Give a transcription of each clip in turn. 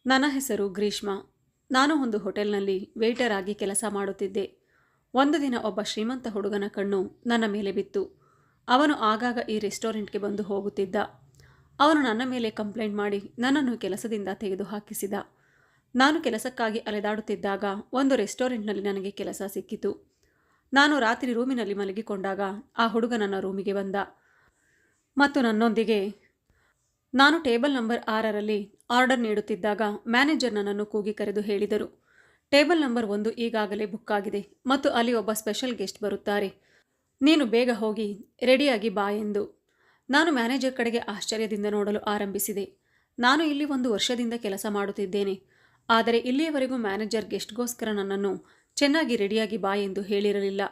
ನನ್ನ ಹೆಸರು ಗ್ರೀಷ್ಮಾ. ನಾನು ಒಂದು ಹೋಟೆಲ್ನಲ್ಲಿ ವೇಟರ್ ಆಗಿ ಕೆಲಸ ಮಾಡುತ್ತಿದ್ದೆ. ಒಂದು ದಿನ ಒಬ್ಬ ಶ್ರೀಮಂತ ಹುಡುಗನ ಕಣ್ಣು ನನ್ನ ಮೇಲೆ ಬಿತ್ತು. ಅವನು ಆಗಾಗ ಈ ರೆಸ್ಟೋರೆಂಟ್ಗೆ ಬಂದು ಹೋಗುತ್ತಿದ್ದ. ಅವನು ನನ್ನ ಮೇಲೆ ಕಂಪ್ಲೇಂಟ್ ಮಾಡಿ ನನ್ನನ್ನು ಕೆಲಸದಿಂದ ತೆಗೆದುಹಾಕಿಸಿದ. ನಾನು ಕೆಲಸಕ್ಕಾಗಿ ಅಲೆದಾಡುತ್ತಿದ್ದಾಗ ಒಂದು ರೆಸ್ಟೋರೆಂಟ್ನಲ್ಲಿ ನನಗೆ ಕೆಲಸ ಸಿಕ್ಕಿತು. ನಾನು ರಾತ್ರಿ ರೂಮಿನಲ್ಲಿ ಮಲಗಿಕೊಂಡಾಗ ಆ ಹುಡುಗ ನನ್ನ ರೂಮಿಗೆ ಬಂದ ಮತ್ತು ನನ್ನೊಂದಿಗೆ ನಾನು ಟೇಬಲ್ ನಂಬರ್ 6ರಲ್ಲಿ ಆರ್ಡರ್ ನೀಡುತ್ತಿದ್ದಾಗ ಮ್ಯಾನೇಜರ್ ನನ್ನನ್ನು ಕೂಗಿ ಕರೆದು ಹೇಳಿದರು, ಟೇಬಲ್ ನಂಬರ್ 1 ಈಗಾಗಲೇ ಬುಕ್ ಆಗಿದೆ ಮತ್ತು ಅಲ್ಲಿ ಒಬ್ಬ ಸ್ಪೆಷಲ್ ಗೆಸ್ಟ್ ಬರುತ್ತಾರೆ. ನೀನು ಬೇಗ ಹೋಗಿ ರೆಡಿಯಾಗಿ ಬಾ ಎಂದು. ನಾನು ಮ್ಯಾನೇಜರ್ ಕಡೆಗೆ ಆಶ್ಚರ್ಯದಿಂದ ನೋಡಲು ಆರಂಭಿಸಿದೆ. ನಾನು ಇಲ್ಲಿ 1 ವರ್ಷದಿಂದ ಕೆಲಸ ಮಾಡುತ್ತಿದ್ದೇನೆ. ಆದರೆ ಇಲ್ಲಿಯವರೆಗೂ ಮ್ಯಾನೇಜರ್ ಗೆಸ್ಟ್ಗೋಸ್ಕರ ನನ್ನನ್ನು ಚೆನ್ನಾಗಿ ರೆಡಿಯಾಗಿ ಬಾ ಎಂದು ಹೇಳಿರಲಿಲ್ಲ.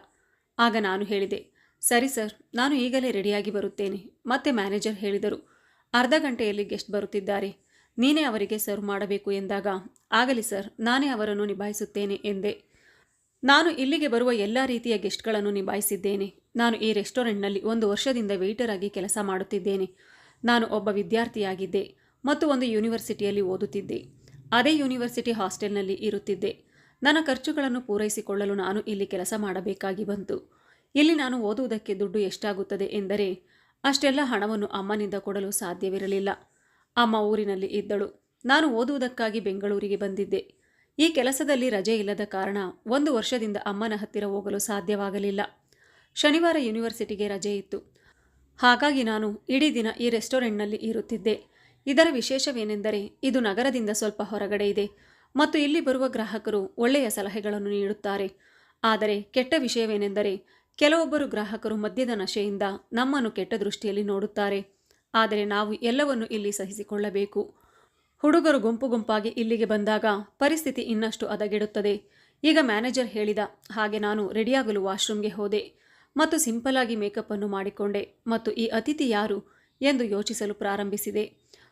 ಆಗ ನಾನು ಹೇಳಿದೆ, ಸರಿ ಸರ್, ನಾನು ಈಗಲೇ ರೆಡಿಯಾಗಿ ಬರುತ್ತೇನೆ. ಮತ್ತೆ ಮ್ಯಾನೇಜರ್ ಹೇಳಿದರು, ಅರ್ಧ ಗಂಟೆಯಲ್ಲಿ ಗೆಸ್ಟ್ ಬರುತ್ತಿದ್ದಾರೆ, ನೀನೇ ಅವರಿಗೆ ಸರ್ವ್ ಮಾಡಬೇಕು ಎಂದಾಗ, ಆಗಲಿ ಸರ್, ನಾನೇ ಅವರನ್ನು ನಿಭಾಯಿಸುತ್ತೇನೆ ಎಂದೆ. ನಾನು ಇಲ್ಲಿಗೆ ಬರುವ ಎಲ್ಲ ರೀತಿಯ ಗೆಸ್ಟ್ಗಳನ್ನು ನಿಭಾಯಿಸಿದ್ದೇನೆ. ನಾನು ಈ ರೆಸ್ಟೋರೆಂಟ್ನಲ್ಲಿ 1 ವರ್ಷದಿಂದ ವೇಟರ್ ಆಗಿ ಕೆಲಸ ಮಾಡುತ್ತಿದ್ದೇನೆ. ನಾನು ಒಬ್ಬ ವಿದ್ಯಾರ್ಥಿಯಾಗಿದ್ದೆ ಮತ್ತು ಒಂದು ಯೂನಿವರ್ಸಿಟಿಯಲ್ಲಿ ಓದುತ್ತಿದ್ದೆ. ಅದೇ ಯೂನಿವರ್ಸಿಟಿ ಹಾಸ್ಟೆಲ್ನಲ್ಲಿ ಇರುತ್ತಿದ್ದೆ. ನನ್ನ ಖರ್ಚುಗಳನ್ನು ಪೂರೈಸಿಕೊಳ್ಳಲು ನಾನು ಇಲ್ಲಿ ಕೆಲಸ ಮಾಡಬೇಕಾಗಿ ಬಂತು. ಇಲ್ಲಿ ನಾನು ಓದುವುದಕ್ಕೆ ದುಡ್ಡು ಎಷ್ಟಾಗುತ್ತದೆ ಎಂದರೆ ಅಷ್ಟೆಲ್ಲ ಹಣವನ್ನು ಅಮ್ಮನಿಂದ ಕೊಡಲು ಸಾಧ್ಯವಿರಲಿಲ್ಲ. ಅಮ್ಮ ಊರಿನಲ್ಲಿ ಇದ್ದಳು. ನಾನು ಓದುವುದಕ್ಕಾಗಿ ಬೆಂಗಳೂರಿಗೆ ಬಂದಿದ್ದೆ. ಈ ಕೆಲಸದಲ್ಲಿ ರಜೆ ಇಲ್ಲದ ಕಾರಣ 1 ವರ್ಷದಿಂದ ಅಮ್ಮನ ಹತ್ತಿರ ಹೋಗಲು ಸಾಧ್ಯವಾಗಲಿಲ್ಲ. ಶನಿವಾರ ಯೂನಿವರ್ಸಿಟಿಗೆ ರಜೆ ಇತ್ತು. ಹಾಗಾಗಿ ನಾನು ಇಡೀ ದಿನ ಈ ರೆಸ್ಟೋರೆಂಟ್ನಲ್ಲಿ ಇರುತ್ತಿದ್ದೆ. ಇದರ ವಿಶೇಷವೇನೆಂದರೆ ಇದು ನಗರದಿಂದ ಸ್ವಲ್ಪ ಹೊರಗಡೆ ಇದೆ ಮತ್ತು ಇಲ್ಲಿ ಬರುವ ಗ್ರಾಹಕರು ಒಳ್ಳೆಯ ಸಲಹೆಗಳನ್ನು ನೀಡುತ್ತಾರೆ. ಆದರೆ ಕೆಟ್ಟ ವಿಷಯವೇನೆಂದರೆ ಕೆಲವೊಬ್ಬರು ಗ್ರಾಹಕರು ಮದ್ಯದ ನಶೆಯಿಂದ ನಮ್ಮನ್ನು ಕೆಟ್ಟ ದೃಷ್ಟಿಯಲ್ಲಿ ನೋಡುತ್ತಾರೆ. ಆದರೆ ನಾವು ಎಲ್ಲವನ್ನು ಇಲ್ಲಿ ಸಹಿಸಿಕೊಳ್ಳಬೇಕು. ಹುಡುಗರು ಗುಂಪು ಗುಂಪಾಗಿ ಇಲ್ಲಿಗೆ ಬಂದಾಗ ಪರಿಸ್ಥಿತಿ ಇನ್ನಷ್ಟು ಹದಗೆಡುತ್ತದೆ. ಈಗ ಮ್ಯಾನೇಜರ್ ಹೇಳಿದ ಹಾಗೆ ನಾನು ರೆಡಿಯಾಗಲು ವಾಶ್ರೂಮ್ಗೆ ಹೋದೆ ಮತ್ತು ಸಿಂಪಲ್ ಆಗಿ ಮೇಕಪ್ಪನ್ನು ಮಾಡಿಕೊಂಡೆ ಮತ್ತು ಈ ಅತಿಥಿ ಯಾರು ಎಂದು ಯೋಚಿಸಲು ಪ್ರಾರಂಭಿಸಿದೆ.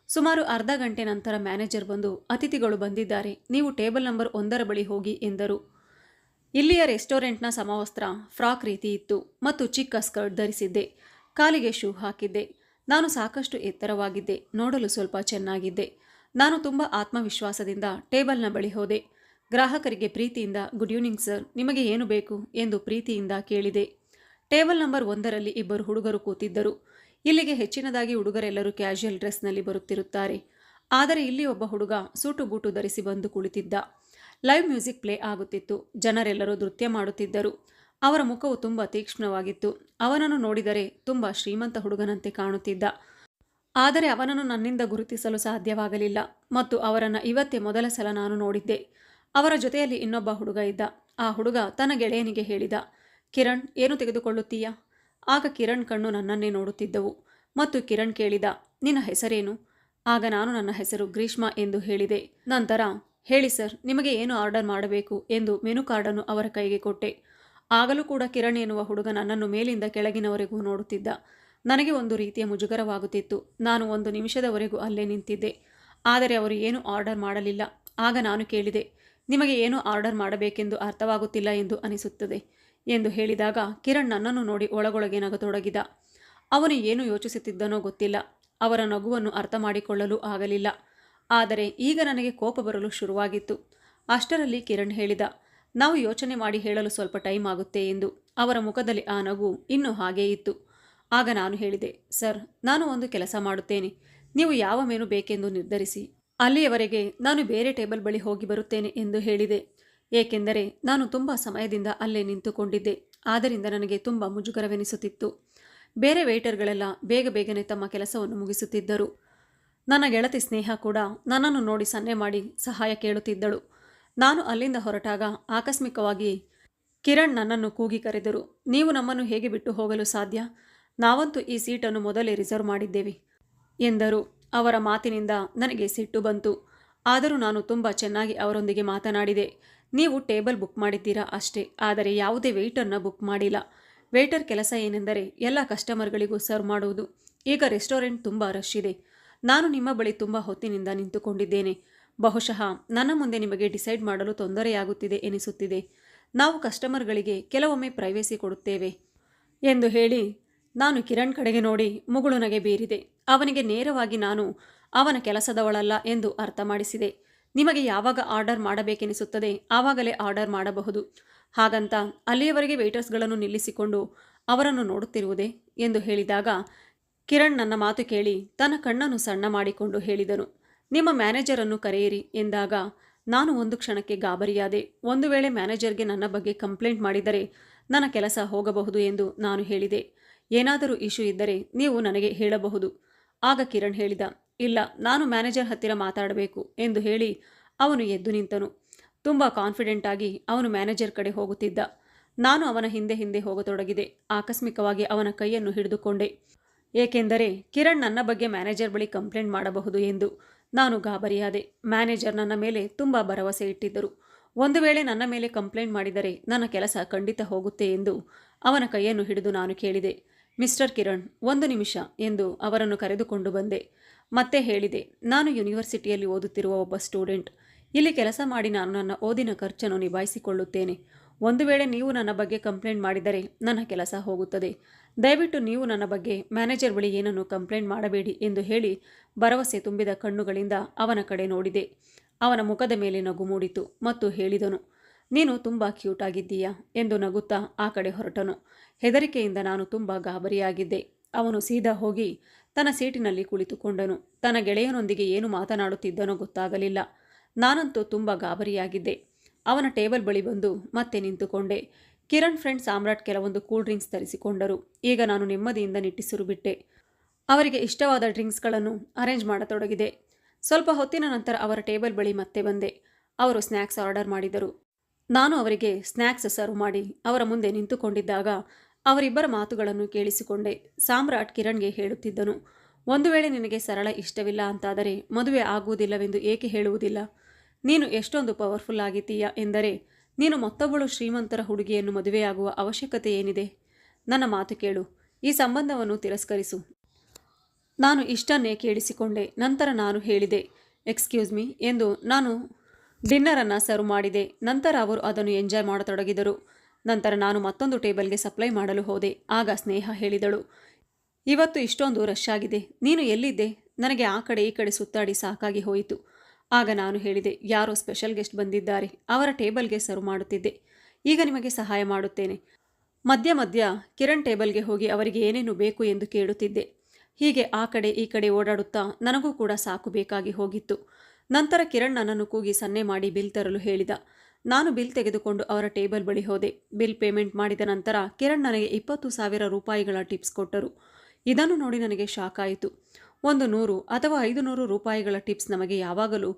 ಸುಮಾರು ಅರ್ಧ ಗಂಟೆ ನಂತರ ಮ್ಯಾನೇಜರ್ ಬಂದು, ಅತಿಥಿಗಳು ಬಂದಿದ್ದಾರೆ, ನೀವು ಟೇಬಲ್ ನಂಬರ್ 1ರ ಬಳಿ ಹೋಗಿ ಎಂದರು. ಇಲ್ಲಿಯ ರೆಸ್ಟೋರೆಂಟ್ನ ಸಮವಸ್ತ್ರ ಫ್ರಾಕ್ ರೀತಿ ಇತ್ತು ಮತ್ತು ಚಿಕ್ಕ ಸ್ಕರ್ಟ್ ಧರಿಸಿದ್ದೆ. ಕಾಲಿಗೆ ಶೂ ಹಾಕಿದ್ದೆ. ನಾನು ಸಾಕಷ್ಟು ಎತ್ತರವಾಗಿದ್ದೆ, ನೋಡಲು ಸ್ವಲ್ಪ ಚೆನ್ನಾಗಿದ್ದೆ. ನಾನು ತುಂಬ ಆತ್ಮವಿಶ್ವಾಸದಿಂದ ಟೇಬಲ್ನ ಬಳಿ ಹೋದೆ. ಗ್ರಾಹಕರಿಗೆ ಪ್ರೀತಿಯಿಂದ, ಗುಡ್ ಈವ್ನಿಂಗ್ ಸರ್, ನಿಮಗೆ ಏನು ಬೇಕು ಎಂದು ಪ್ರೀತಿಯಿಂದ ಕೇಳಿದೆ. ಟೇಬಲ್ ನಂಬರ್ 1ರಲ್ಲಿ 2 ಹುಡುಗರು ಕೂತಿದ್ದರು. ಇಲ್ಲಿಗೆ ಹೆಚ್ಚಿನದಾಗಿ ಹುಡುಗರೆಲ್ಲರೂ ಕ್ಯಾಶುಯಲ್ ಡ್ರೆಸ್ನಲ್ಲಿ ಬರುತ್ತಿರುತ್ತಾರೆ. ಆದರೆ ಇಲ್ಲಿ ಒಬ್ಬ ಹುಡುಗ ಸೂಟು ಬೂಟು ಧರಿಸಿ ಬಂದು ಕುಳಿತಿದ್ದ. ಲೈವ್ ಮ್ಯೂಸಿಕ್ ಪ್ಲೇ ಆಗುತ್ತಿತ್ತು. ಜನರೆಲ್ಲರೂ ನೃತ್ಯ ಮಾಡುತ್ತಿದ್ದರು. ಅವರ ಮುಖವು ತುಂಬ ತೀಕ್ಷ್ಣವಾಗಿತ್ತು. ಅವನನ್ನು ನೋಡಿದರೆ ತುಂಬ ಶ್ರೀಮಂತ ಹುಡುಗನಂತೆ ಕಾಣುತ್ತಿದ್ದ. ಆದರೆ ಅವನನ್ನು ನನ್ನಿಂದ ಗುರುತಿಸಲು ಸಾಧ್ಯವಾಗಲಿಲ್ಲ ಮತ್ತು ಅವರನ್ನು ಇವತ್ತೇ ಮೊದಲ ಸಲ ನಾನು ನೋಡಿದ್ದೆ. ಅವರ ಜೊತೆಯಲ್ಲಿ ಇನ್ನೊಬ್ಬ ಹುಡುಗ ಇದ್ದ. ಆ ಹುಡುಗ ತನ್ನ ಗೆಳೆಯನಿಗೆ ಹೇಳಿದ, ಕಿರಣ್, ಏನು ತೆಗೆದುಕೊಳ್ಳುತ್ತೀಯಾ? ಆಗ ಕಿರಣ್ ಕಣ್ಣು ನನ್ನನ್ನೇ ನೋಡುತ್ತಿದ್ದವು ಮತ್ತು ಕಿರಣ್ ಕೇಳಿದ, ನಿನ್ನ ಹೆಸರೇನು? ಆಗ ನಾನು ನನ್ನ ಹೆಸರು ಗ್ರೀಷ್ಮಾ ಎಂದು ಹೇಳಿದೆ. ನಂತರ, ಹೇಳಿ ಸರ್, ನಿಮಗೆ ಏನು ಆರ್ಡರ್ ಮಾಡಬೇಕು ಎಂದು ಮೆನು ಕಾರ್ಡನ್ನು ಅವರ ಕೈಗೆ ಕೊಟ್ಟೆ. ಆಗಲೂ ಕೂಡ ಕಿರಣ್ ಎನ್ನುವ ಹುಡುಗ ನನ್ನನ್ನು ಮೇಲಿಂದ ಕೆಳಗಿನವರೆಗೂ ನೋಡುತ್ತಿದ್ದ. ನನಗೆ ಒಂದು ರೀತಿಯ ಮುಜುಗರವಾಗುತ್ತಿತ್ತು. ನಾನು 1 ನಿಮಿಷದವರೆಗೂ ಅಲ್ಲೇ ನಿಂತಿದ್ದೆ. ಆದರೆ ಅವರು ಏನೂ ಆರ್ಡರ್ ಮಾಡಲಿಲ್ಲ. ಆಗ ನಾನು ಕೇಳಿದೆ, ನಿಮಗೆ ಏನು ಆರ್ಡರ್ ಮಾಡಬೇಕೆಂದು ಅರ್ಥವಾಗುತ್ತಿಲ್ಲ ಎಂದು ಅನಿಸುತ್ತದೆ ಎಂದು ಹೇಳಿದಾಗ ಕಿರಣ್ ನನ್ನನ್ನು ನೋಡಿ ಒಳಗೊಳಗೆ ನಗತೊಡಗಿದ. ಅವನು ಏನು ಯೋಚಿಸುತ್ತಿದ್ದನೋ ಗೊತ್ತಿಲ್ಲ. ಅವರ ನಗುವನ್ನು ಅರ್ಥ ಮಾಡಿಕೊಳ್ಳಲು ಆಗಲಿಲ್ಲ. ಆದರೆ ಈಗ ನನಗೆ ಕೋಪ ಬರಲು ಶುರುವಾಗಿತ್ತು. ಅಷ್ಟರಲ್ಲಿ ಕಿರಣ್ ಹೇಳಿದ, ನಾವು ಯೋಚನೆ ಮಾಡಿ ಹೇಳಲು ಸ್ವಲ್ಪ ಟೈಮ್ ಆಗುತ್ತೆ ಎಂದು. ಅವರ ಮುಖದಲ್ಲಿ ಆ ನಗು ಇನ್ನೂ ಹಾಗೇ ಇತ್ತು. ಆಗ ನಾನು ಹೇಳಿದೆ, ಸರ್, ನಾನು ಒಂದು ಕೆಲಸ ಮಾಡುತ್ತೇನೆ. ನೀವು ಯಾವ ಮೆನು ಬೇಕೆಂದು ನಿರ್ಧರಿಸಿ. ಅಲ್ಲಿಯವರೆಗೆ ನಾನು ಬೇರೆ ಟೇಬಲ್ ಬಳಿ ಹೋಗಿ ಬರುತ್ತೇನೆ ಎಂದು ಹೇಳಿದೆ. ಏಕೆಂದರೆ ನಾನು ತುಂಬ ಸಮಯದಿಂದ ಅಲ್ಲೇ ನಿಂತುಕೊಂಡಿದ್ದೆ. ಆದ್ದರಿಂದ ನನಗೆ ತುಂಬ ಮುಜುಗರವೆನಿಸುತ್ತಿತ್ತು. ಬೇರೆ ವೇಟರ್ಗಳೆಲ್ಲ ಬೇಗ ಬೇಗನೆ ತಮ್ಮ ಕೆಲಸವನ್ನು ಮುಗಿಸುತ್ತಿದ್ದರು. ನನ್ನ ಗೆಳತಿ ಸ್ನೇಹ ಕೂಡ ನನ್ನನ್ನು ನೋಡಿ ಸನ್ನೆ ಮಾಡಿ ಸಹಾಯ ಕೇಳುತ್ತಿದ್ದಳು. ನಾನು ಅಲ್ಲಿಂದ ಹೊರಟಾಗ ಆಕಸ್ಮಿಕವಾಗಿ ಕಿರಣ್ ನನ್ನನ್ನು ಕೂಗಿ ಕರೆದರು, ನೀವು ನಮ್ಮನ್ನು ಹೇಗೆ ಬಿಟ್ಟು ಹೋಗಲು ಸಾಧ್ಯ? ನಾವಂತೂ ಈ ಸೀಟನ್ನು ಮೊದಲೇ ರಿಸರ್ವ್ ಮಾಡಿದ್ದೇವೆ ಎಂದರು. ಅವರ ಮಾತಿನಿಂದ ನನಗೆ ಸಿಟ್ಟು ಬಂತು. ಆದರೂ ನಾನು ತುಂಬ ಚೆನ್ನಾಗಿ ಅವರೊಂದಿಗೆ ಮಾತನಾಡಿದೆ. ನೀವು ಟೇಬಲ್ ಬುಕ್ ಮಾಡಿದ್ದೀರಾ ಅಷ್ಟೇ, ಆದರೆ ಯಾವುದೇ ವೇಟರ್ನ ಬುಕ್ ಮಾಡಿಲ್ಲ. ವೇಟರ್ ಕೆಲಸ ಏನೆಂದರೆ ಎಲ್ಲ ಕಸ್ಟಮರ್ಗಳಿಗೂ ಸರ್ವ್ ಮಾಡುವುದು. ಈಗ ರೆಸ್ಟೋರೆಂಟ್ ತುಂಬ ರಶ್ ಇದೆ. ನಾನು ನಿಮ್ಮ ಬಳಿ ತುಂಬ ಹೊತ್ತಿನಿಂದ ನಿಂತುಕೊಂಡಿದ್ದೇನೆ. ಬಹುಶಃ ನನ್ನ ಮುಂದೆ ನಿಮಗೆ ಡಿಸೈಡ್ ಮಾಡಲು ತೊಂದರೆಯಾಗುತ್ತಿದೆ ಎನಿಸುತ್ತಿದೆ. ನಾವು ಕಸ್ಟಮರ್ಗಳಿಗೆ ಕೆಲವೊಮ್ಮೆ ಪ್ರೈವೇಸಿ ಕೊಡುತ್ತೇವೆ ಎಂದು ಹೇಳಿ ನಾನು ಕಿರಣ್ ಕಡೆಗೆ ನೋಡಿ ಮುಗುಳು ನಗೆ ಬೀರಿದೆ. ಅವನಿಗೆ ನೇರವಾಗಿ ನಾನು ಅವನ ಕೆಲಸದವಳಲ್ಲ ಎಂದು ಅರ್ಥ ಮಾಡಿಸಿದೆ. ನಿಮಗೆ ಯಾವಾಗ ಆರ್ಡರ್ ಮಾಡಬೇಕೆನಿಸುತ್ತದೆ ಆವಾಗಲೇ ಆರ್ಡರ್ ಮಾಡಬಹುದು. ಹಾಗಂತ ಅಲ್ಲಿಯವರೆಗೆ ವೇಟರ್ಸ್ಗಳನ್ನು ನಿಲ್ಲಿಸಿಕೊಂಡು ಅವರನ್ನು ನೋಡುತ್ತಿರುವುದೇ ಎಂದು ಹೇಳಿದಾಗ ಕಿರಣ್ ನನ್ನ ಮಾತು ಕೇಳಿ ತನ್ನ ಕಣ್ಣನ್ನು ಸಣ್ಣ ಮಾಡಿಕೊಂಡು ಹೇಳಿದನು, ನಿಮ್ಮ ಮ್ಯಾನೇಜರನ್ನು ಕರೆಯಿರಿ ಎಂದಾಗ ನಾನು ಒಂದು ಕ್ಷಣಕ್ಕೆ ಗಾಬರಿಯಾದೆ. ಒಂದು ವೇಳೆ ಮ್ಯಾನೇಜರ್ಗೆ ನನ್ನ ಬಗ್ಗೆ ಕಂಪ್ಲೇಂಟ್ ಮಾಡಿದರೆ ನನ್ನ ಕೆಲಸ ಹೋಗಬಹುದು ಎಂದು ನಾನು ಹೇಳಿದೆ. ಏನಾದರೂ ಇಶ್ಯೂ ಇದ್ದರೆ ನೀವು ನನಗೆ ಹೇಳಬಹುದು. ಆಗ ಕಿರಣ್ ಹೇಳಿದ, ಇಲ್ಲ, ನಾನು ಮ್ಯಾನೇಜರ್ ಹತ್ತಿರ ಮಾತಾಡಬೇಕು ಎಂದು ಹೇಳಿ ಅವನು ಎದ್ದು ನಿಂತನು. ತುಂಬ ಕಾನ್ಫಿಡೆಂಟ್ ಆಗಿ ಅವನು ಮ್ಯಾನೇಜರ್ ಕಡೆ ಹೋಗುತ್ತಿದ್ದ. ನಾನು ಅವನ ಹಿಂದೆ ಹಿಂದೆ ಹೋಗತೊಡಗಿದೆ. ಆಕಸ್ಮಿಕವಾಗಿ ಅವನ ಕೈಯನ್ನು ಹಿಡಿದುಕೊಂಡೆ, ಏಕೆಂದರೆ ಕಿರಣ್ ನನ್ನ ಬಗ್ಗೆ ಮ್ಯಾನೇಜರ್ ಬಳಿ ಕಂಪ್ಲೇಂಟ್ ಮಾಡಬಹುದು ಎಂದು. ನಾನು ಗಾಬರಿಯಾದೆ. ಮ್ಯಾನೇಜರ್ ನನ್ನ ಮೇಲೆ ತುಂಬ ಭರವಸೆ ಇಟ್ಟಿದ್ದರು. ಒಂದು ವೇಳೆ ನನ್ನ ಮೇಲೆ ಕಂಪ್ಲೇಂಟ್ ಮಾಡಿದರೆ ನನ್ನ ಕೆಲಸ ಖಂಡಿತ ಹೋಗುತ್ತೆ ಎಂದು ಅವನ ಕೈಯನ್ನು ಹಿಡಿದು ನಾನು ಕೇಳಿದೆ, ಮಿಸ್ಟರ್ ಕಿರಣ್, ಒಂದು ನಿಮಿಷ ಎಂದು ಅವರನ್ನು ಕರೆದುಕೊಂಡು ಬಂದೆ. ಮತ್ತೆ ಹೇಳಿದೆ, ನಾನು ಯೂನಿವರ್ಸಿಟಿಯಲ್ಲಿ ಓದುತ್ತಿರುವ ಒಬ್ಬ ಸ್ಟೂಡೆಂಟ್. ಇಲ್ಲಿ ಕೆಲಸ ಮಾಡಿ ನಾನು ನನ್ನ ಓದಿನ ಖರ್ಚನ್ನು ನಿಭಾಯಿಸಿಕೊಳ್ಳುತ್ತೇನೆ. ಒಂದು ವೇಳೆ ನೀವು ನನ್ನ ಬಗ್ಗೆ ಕಂಪ್ಲೇಂಟ್ ಮಾಡಿದರೆ ನನ್ನ ಕೆಲಸ ಹೋಗುತ್ತದೆ. ದಯವಿಟ್ಟು ನೀವು ನನ್ನ ಬಗ್ಗೆ ಮ್ಯಾನೇಜರ್ ಬಳಿ ಏನನ್ನು ಕಂಪ್ಲೇಂಟ್ ಮಾಡಬೇಡಿ ಎಂದು ಹೇಳಿ ಭರವಸೆ ತುಂಬಿದ ಕಣ್ಣುಗಳಿಂದ ಅವನ ಕಡೆ ನೋಡಿದೆ. ಅವನ ಮುಖದ ಮೇಲೆ ನಗು ಮೂಡಿತು ಮತ್ತು ಹೇಳಿದನು, ನೀನು ತುಂಬ ಕ್ಯೂಟ್ ಆಗಿದ್ದೀಯಾ ಎಂದು ನಗುತ್ತಾ ಆ ಕಡೆ ಹೊರಟನು. ಹೆದರಿಕೆಯಿಂದ ನಾನು ತುಂಬ ಗಾಬರಿಯಾಗಿದ್ದೆ. ಅವನು ಸೀದಾ ಹೋಗಿ ತನ್ನ ಸೀಟಿನಲ್ಲಿ ಕುಳಿತುಕೊಂಡನು. ತನ್ನ ಗೆಳೆಯನೊಂದಿಗೆ ಏನು ಮಾತನಾಡುತ್ತಿದ್ದನೋ ಗೊತ್ತಾಗಲಿಲ್ಲ. ನಾನಂತೂ ತುಂಬ ಗಾಬರಿಯಾಗಿದ್ದೆ. ಅವನ ಟೇಬಲ್ ಬಳಿ ಬಂದು ಮತ್ತೆ ನಿಂತುಕೊಂಡೆ. ಕಿರಣ್ ಫ್ರೆಂಡ್ ಸಾಮ್ರಾಟ್ ಕೆಲವೊಂದು ಕೂಲ್ ಡ್ರಿಂಕ್ಸ್ ತರಿಸಿಕೊಂಡರು. ಈಗ ನಾನು ನೆಮ್ಮದಿಯಿಂದ ನಿಟ್ಟುಸಿರು ಬಿಟ್ಟೆ. ಅವರಿಗೆ ಇಷ್ಟವಾದ ಡ್ರಿಂಕ್ಸ್ಗಳನ್ನು ಅರೇಂಜ್ ಮಾಡತೊಡಗಿದೆ. ಸ್ವಲ್ಪ ಹೊತ್ತಿನ ನಂತರ ಅವರ ಟೇಬಲ್ ಬಳಿ ಮತ್ತೆ ಬಂದೆ. ಅವರು ಸ್ನ್ಯಾಕ್ಸ್ ಆರ್ಡರ್ ಮಾಡಿದರು. ನಾನು ಅವರಿಗೆ ಸ್ನ್ಯಾಕ್ಸ್ ಸರ್ವ್ ಮಾಡಿ ಅವರ ಮುಂದೆ ನಿಂತುಕೊಂಡಿದ್ದಾಗ ಅವರಿಬ್ಬರ ಮಾತುಗಳನ್ನು ಕೇಳಿಸಿಕೊಂಡೆ. ಸಾಮ್ರಾಟ್ ಕಿರಣ್ಗೆ ಹೇಳುತ್ತಿದ್ದನು, ಒಂದು ವೇಳೆ ನಿನಗೆ ಸರಳ ಇಷ್ಟವಿಲ್ಲ ಅಂತಾದರೆ ಮದುವೆ ಆಗುವುದಿಲ್ಲವೆಂದು ಏಕೆ ಹೇಳುವುದಿಲ್ಲ? ನೀನು ಎಷ್ಟೊಂದು ಪವರ್ಫುಲ್ ಆಗಿದ್ದೀಯಾ ಎಂದರೆ ನೀನು ಮತ್ತೊಬ್ಬಳು ಶ್ರೀಮಂತರ ಹುಡುಗಿಯನ್ನು ಮದುವೆಯಾಗುವ ಅವಶ್ಯಕತೆ ಏನಿದೆ? ನನ್ನ ಮಾತು ಕೇಳು, ಈ ಸಂಬಂಧವನ್ನು ತಿರಸ್ಕರಿಸು. ನಾನು ಇಷ್ಟನ್ನೇ ಕೇಳಿಸಿಕೊಂಡೆ. ನಂತರ ನಾನು ಹೇಳಿದೆ, ಎಕ್ಸ್ಕ್ಯೂಸ್ ಮೀ ಎಂದು ನಾನು ಡಿನ್ನರನ್ನು ಸರ್ವ್ ಮಾಡಿದೆ. ನಂತರ ಅವರು ಅದನ್ನು ಎಂಜಾಯ್ ಮಾಡತೊಡಗಿದರು. ನಂತರ ನಾನು ಮತ್ತೊಂದು ಟೇಬಲ್ಗೆ ಸಪ್ಲೈ ಮಾಡಲು ಹೋದೆ. ಆಗ ಸ್ನೇಹ ಹೇಳಿದಳು, ಇವತ್ತು ಇಷ್ಟೊಂದು ರಶ್ ಆಗಿದೆ, ನೀನು ಎಲ್ಲಿದ್ದೆ? ನನಗೆ ಆ ಕಡೆ ಈ ಕಡೆ ಸುತ್ತಾಡಿ ಸಾಕಾಗಿ ಹೋಯಿತು. ಆಗ ನಾನು ಹೇಳಿದೆ, ಯಾರೋ ಸ್ಪೆಷಲ್ ಗೆಸ್ಟ್ ಬಂದಿದ್ದಾರೆ, ಅವರ ಟೇಬಲ್ಗೆ ಸರ್ವ್ ಮಾಡುತ್ತಿದ್ದೆ. ಈಗ ನಿಮಗೆ ಸಹಾಯ ಮಾಡುತ್ತೇನೆ. ಮಧ್ಯ ಮಧ್ಯ ಕಿರಣ್ ಟೇಬಲ್ಗೆ ಹೋಗಿ ಅವರಿಗೆ ಏನೇನು ಬೇಕು ಎಂದು ಕೇಳುತ್ತಿದ್ದೆ. ಹೀಗೆ ಆ ಕಡೆ ಈ ಕಡೆ ಓಡಾಡುತ್ತಾ ನನಗೂ ಕೂಡ ಸಾಕು ಬೇಕಾಗಿ ಹೋಗಿತ್ತು. ನಂತರ ಕಿರಣ್ ನನ್ನನ್ನು ಕೂಗಿ ಸನ್ನೆ ಮಾಡಿ ಬಿಲ್ ತರಲು ಹೇಳಿದ. ನಾನು ಬಿಲ್ ತೆಗೆದುಕೊಂಡು ಅವರ ಟೇಬಲ್ ಬಳಿ ಹೋದೆ. ಬಿಲ್ ಪೇಮೆಂಟ್ ಮಾಡಿದ ನಂತರ ಕಿರಣ್ ನನಗೆ 20,000 ರೂಪಾಯಿಗಳ ಟಿಪ್ಸ್ ಕೊಟ್ಟರು. ಇದನ್ನು ನೋಡಿ ನನಗೆ ಶಾಕ್ ಆಯಿತು. ಒಂದು 100 ಅಥವಾ 500 ರೂಪಾಯಿಗಳ ಟಿಪ್ಸ್ ನಮಗೆ ಯಾವಾಗಲೂ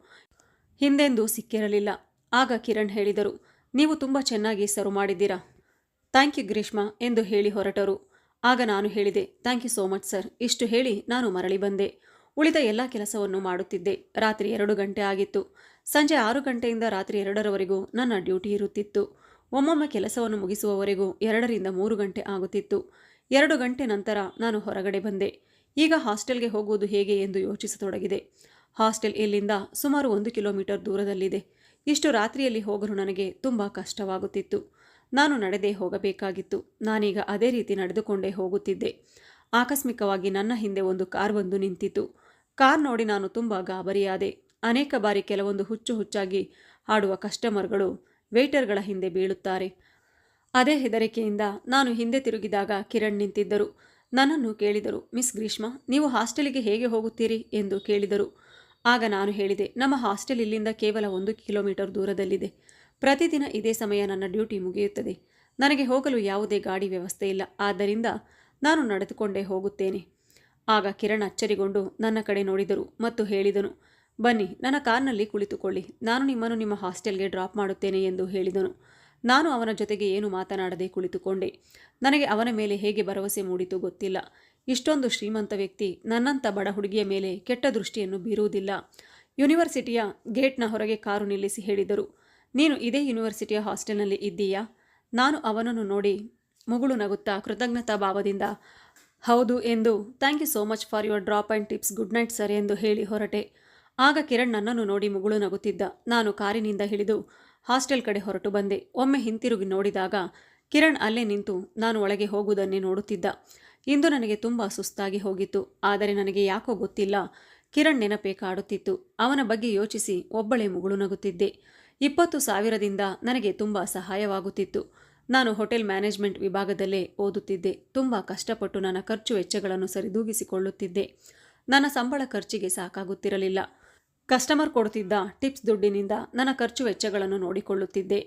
ಹಿಂದೆಂದೂ ಸಿಕ್ಕಿರಲಿಲ್ಲ. ಆಗ ಕಿರಣ್ ಹೇಳಿದರು, ನೀವು ತುಂಬ ಚೆನ್ನಾಗಿ ಸರ್ವ್ ಮಾಡಿದ್ದೀರಾ, ಥ್ಯಾಂಕ್ ಯು ಗ್ರೀಷ್ಮಾ ಎಂದು ಹೇಳಿ ಹೊರಟರು. ಆಗ ನಾನು ಹೇಳಿದೆ, thank you so much sir. ಇಷ್ಟು ಹೇಳಿ ನಾನು ಮರಳಿ ಬಂದೆ. ಉಳಿದ ಎಲ್ಲ ಕೆಲಸವನ್ನು ಮಾಡುತ್ತಿದ್ದೆ. ರಾತ್ರಿ 2 ಗಂಟೆ ಆಗಿತ್ತು. ಸಂಜೆ 6 ಗಂಟೆಯಿಂದ ರಾತ್ರಿ 2ರವರೆಗೂ ನನ್ನ ಡ್ಯೂಟಿ ಇರುತ್ತಿತ್ತು. ಒಮ್ಮೊಮ್ಮೆ ಕೆಲಸವನ್ನು ಮುಗಿಸುವವರೆಗೂ 2ರಿಂದ 3 ಗಂಟೆ ಆಗುತ್ತಿತ್ತು. 2 ಗಂಟೆ ನಂತರ ನಾನು ಹೊರಗಡೆ ಬಂದೆ. ಈಗ ಹಾಸ್ಟೆಲ್ಗೆ ಹೋಗುವುದು ಹೇಗೆ ಎಂದು ಯೋಚಿಸತೊಡಗಿದೆ. ಹಾಸ್ಟೆಲ್ ಇಲ್ಲಿಂದ ಸುಮಾರು 1 ಕಿಲೋಮೀಟರ್ ದೂರದಲ್ಲಿದೆ. ಇಷ್ಟು ರಾತ್ರಿಯಲ್ಲಿ ಹೋಗಲು ನನಗೆ ತುಂಬ ಕಷ್ಟವಾಗುತ್ತಿತ್ತು. ನಾನು ನಡೆದೇ ಹೋಗಬೇಕಾಗಿತ್ತು. ನಾನೀಗ ಅದೇ ರೀತಿ ನಡೆದುಕೊಂಡೇ ಹೋಗುತ್ತಿದ್ದೆ. ಆಕಸ್ಮಿಕವಾಗಿ ನನ್ನ ಹಿಂದೆ ಒಂದು ಕಾರ್ ಬಂದು ನಿಂತಿತು. ಕಾರ್ ನೋಡಿ ನಾನು ತುಂಬ ಗಾಬರಿಯಾದೆ. ಅನೇಕ ಬಾರಿ ಕೆಲವೊಂದು ಹುಚ್ಚಾಗಿ ಹಾಡುವ ಕಸ್ಟಮರ್ಗಳು ವೇಟರ್ಗಳ ಹಿಂದೆ ಬೀಳುತ್ತಾರೆ. ಅದೇ ಹೆದರಿಕೆಯಿಂದ ನಾನು ಹಿಂದೆ ತಿರುಗಿದಾಗ ಕಿರಣ್ ನಿಂತಿದ್ದರು. ನನ್ನನ್ನು ಕೇಳಿದರು, ಮಿಸ್ ಗ್ರೀಷ್ಮಾ, ನೀವು ಹಾಸ್ಟೆಲಿಗೆ ಹೇಗೆ ಹೋಗುತ್ತೀರಿ ಎಂದು ಕೇಳಿದರು. ಆಗ ನಾನು ಹೇಳಿದೆ, ನಮ್ಮ ಹಾಸ್ಟೆಲ್ ಇಲ್ಲಿಂದ ಕೇವಲ 1 ಕಿಲೋಮೀಟರ್ ದೂರದಲ್ಲಿದೆ. ಪ್ರತಿದಿನ ಇದೇ ಸಮಯ ನನ್ನ ಡ್ಯೂಟಿ ಮುಗಿಯುತ್ತದೆ. ನನಗೆ ಹೋಗಲು ಯಾವುದೇ ಗಾಡಿ ವ್ಯವಸ್ಥೆ ಇಲ್ಲ. ಆದ್ದರಿಂದ ನಾನು ನಡೆದುಕೊಂಡೇ ಹೋಗುತ್ತೇನೆ. ಆಗ ಕಿರಣ್ ಅಚ್ಚರಿಗೊಂಡು ನನ್ನ ಕಡೆ ನೋಡಿದರು ಮತ್ತು ಹೇಳಿದನು, ಬನ್ನಿ, ನನ್ನ ಕಾರ್ನಲ್ಲಿ ಕುಳಿತುಕೊಳ್ಳಿ, ನಾನು ನಿಮ್ಮನ್ನು ನಿಮ್ಮ ಹಾಸ್ಟೆಲ್ಗೆ ಡ್ರಾಪ್ ಮಾಡುತ್ತೇನೆ ಎಂದು ಹೇಳಿದನು. ನಾನು ಅವನ ಜೊತೆಗೆ ಏನು ಮಾತನಾಡದೆ ಕುಳಿತುಕೊಂಡೆ. ನನಗೆ ಅವನ ಮೇಲೆ ಹೇಗೆ ಭರವಸೆ ಮೂಡಿತು ಗೊತ್ತಿಲ್ಲ. ಇಷ್ಟೊಂದು ಶ್ರೀಮಂತ ವ್ಯಕ್ತಿ ನನ್ನಂಥ ಬಡ ಹುಡುಗಿಯ ಮೇಲೆ ಕೆಟ್ಟ ದೃಷ್ಟಿಯನ್ನು ಬೀರುವುದಿಲ್ಲ. ಯೂನಿವರ್ಸಿಟಿಯ ಗೇಟ್ನ ಹೊರಗೆ ಕಾರು ನಿಲ್ಲಿಸಿ ಹೇಳಿದರು, ನೀನು ಇದೇ ಯೂನಿವರ್ಸಿಟಿಯ ಹಾಸ್ಟೆಲ್ನಲ್ಲಿ ಇದ್ದೀಯಾ? ನಾನು ಅವನನ್ನು ನೋಡಿ ಮುಗುಳು ನಗುತ್ತಾ ಕೃತಜ್ಞತಾ ಭಾವದಿಂದ ಹೌದು ಎಂದು thank you so much for your drop and tips, good night sir ಎಂದು ಹೇಳಿ ಹೊರಟೆ. ಆಗ ಕಿರಣ್ ನನ್ನನ್ನು ನೋಡಿ ಮುಗುಳು ನಗುತ್ತಿದ್ದ. ನಾನು ಕಾರಿನಿಂದ ಇಳಿದು ಹಾಸ್ಟೆಲ್ ಕಡೆ ಹೊರಟು ಬಂದೆ. ಒಮ್ಮೆ ಹಿಂತಿರುಗಿ ನೋಡಿದಾಗ ಕಿರಣ್ ಅಲ್ಲೇ ನಿಂತು ನಾನು ಒಳಗೆ ಹೋಗುವುದನ್ನೇ ನೋಡುತ್ತಿದ್ದ. ಇಂದು ನನಗೆ ತುಂಬ ಸುಸ್ತಾಗಿ ಹೋಗಿತ್ತು. ಆದರೆ ನನಗೆ ಯಾಕೋ ಗೊತ್ತಿಲ್ಲ, ಕಿರಣ್ ನೆನಪೇ ಕಾಡುತ್ತಿತ್ತು. ಅವನ ಬಗ್ಗೆ ಯೋಚಿಸಿ ಒಬ್ಬಳೇ ಮುಗುಳು ನಗುತ್ತಿದ್ದೆ. 20,000ದಿಂದ ನನಗೆ ತುಂಬ ಸಹಾಯವಾಗುತ್ತಿತ್ತು. ನಾನು ಹೋಟೆಲ್ ಮ್ಯಾನೇಜ್ಮೆಂಟ್ ವಿಭಾಗದಲ್ಲೇ ಓದುತ್ತಿದ್ದೆ. ತುಂಬ ಕಷ್ಟಪಟ್ಟು ನನ್ನ ಖರ್ಚು ವೆಚ್ಚಗಳನ್ನು ಸರಿದೂಗಿಸಿಕೊಳ್ಳುತ್ತಿದ್ದೆ. ನನ್ನ ಸಂಬಳ ಖರ್ಚಿಗೆ ಸಾಕಾಗುತ್ತಿರಲಿಲ್ಲ. ಕಸ್ಟಮರ್ ಕೊಡುತ್ತಿದ್ದ ಟಿಪ್ಸ್ ದುಡ್ಡಿನಿಂದ ನನ್ನ ಖರ್ಚು ವೆಚ್ಚಗಳನ್ನು ನೋಡಿಕೊಳ್ಳುತ್ತಿದ್ದೆ.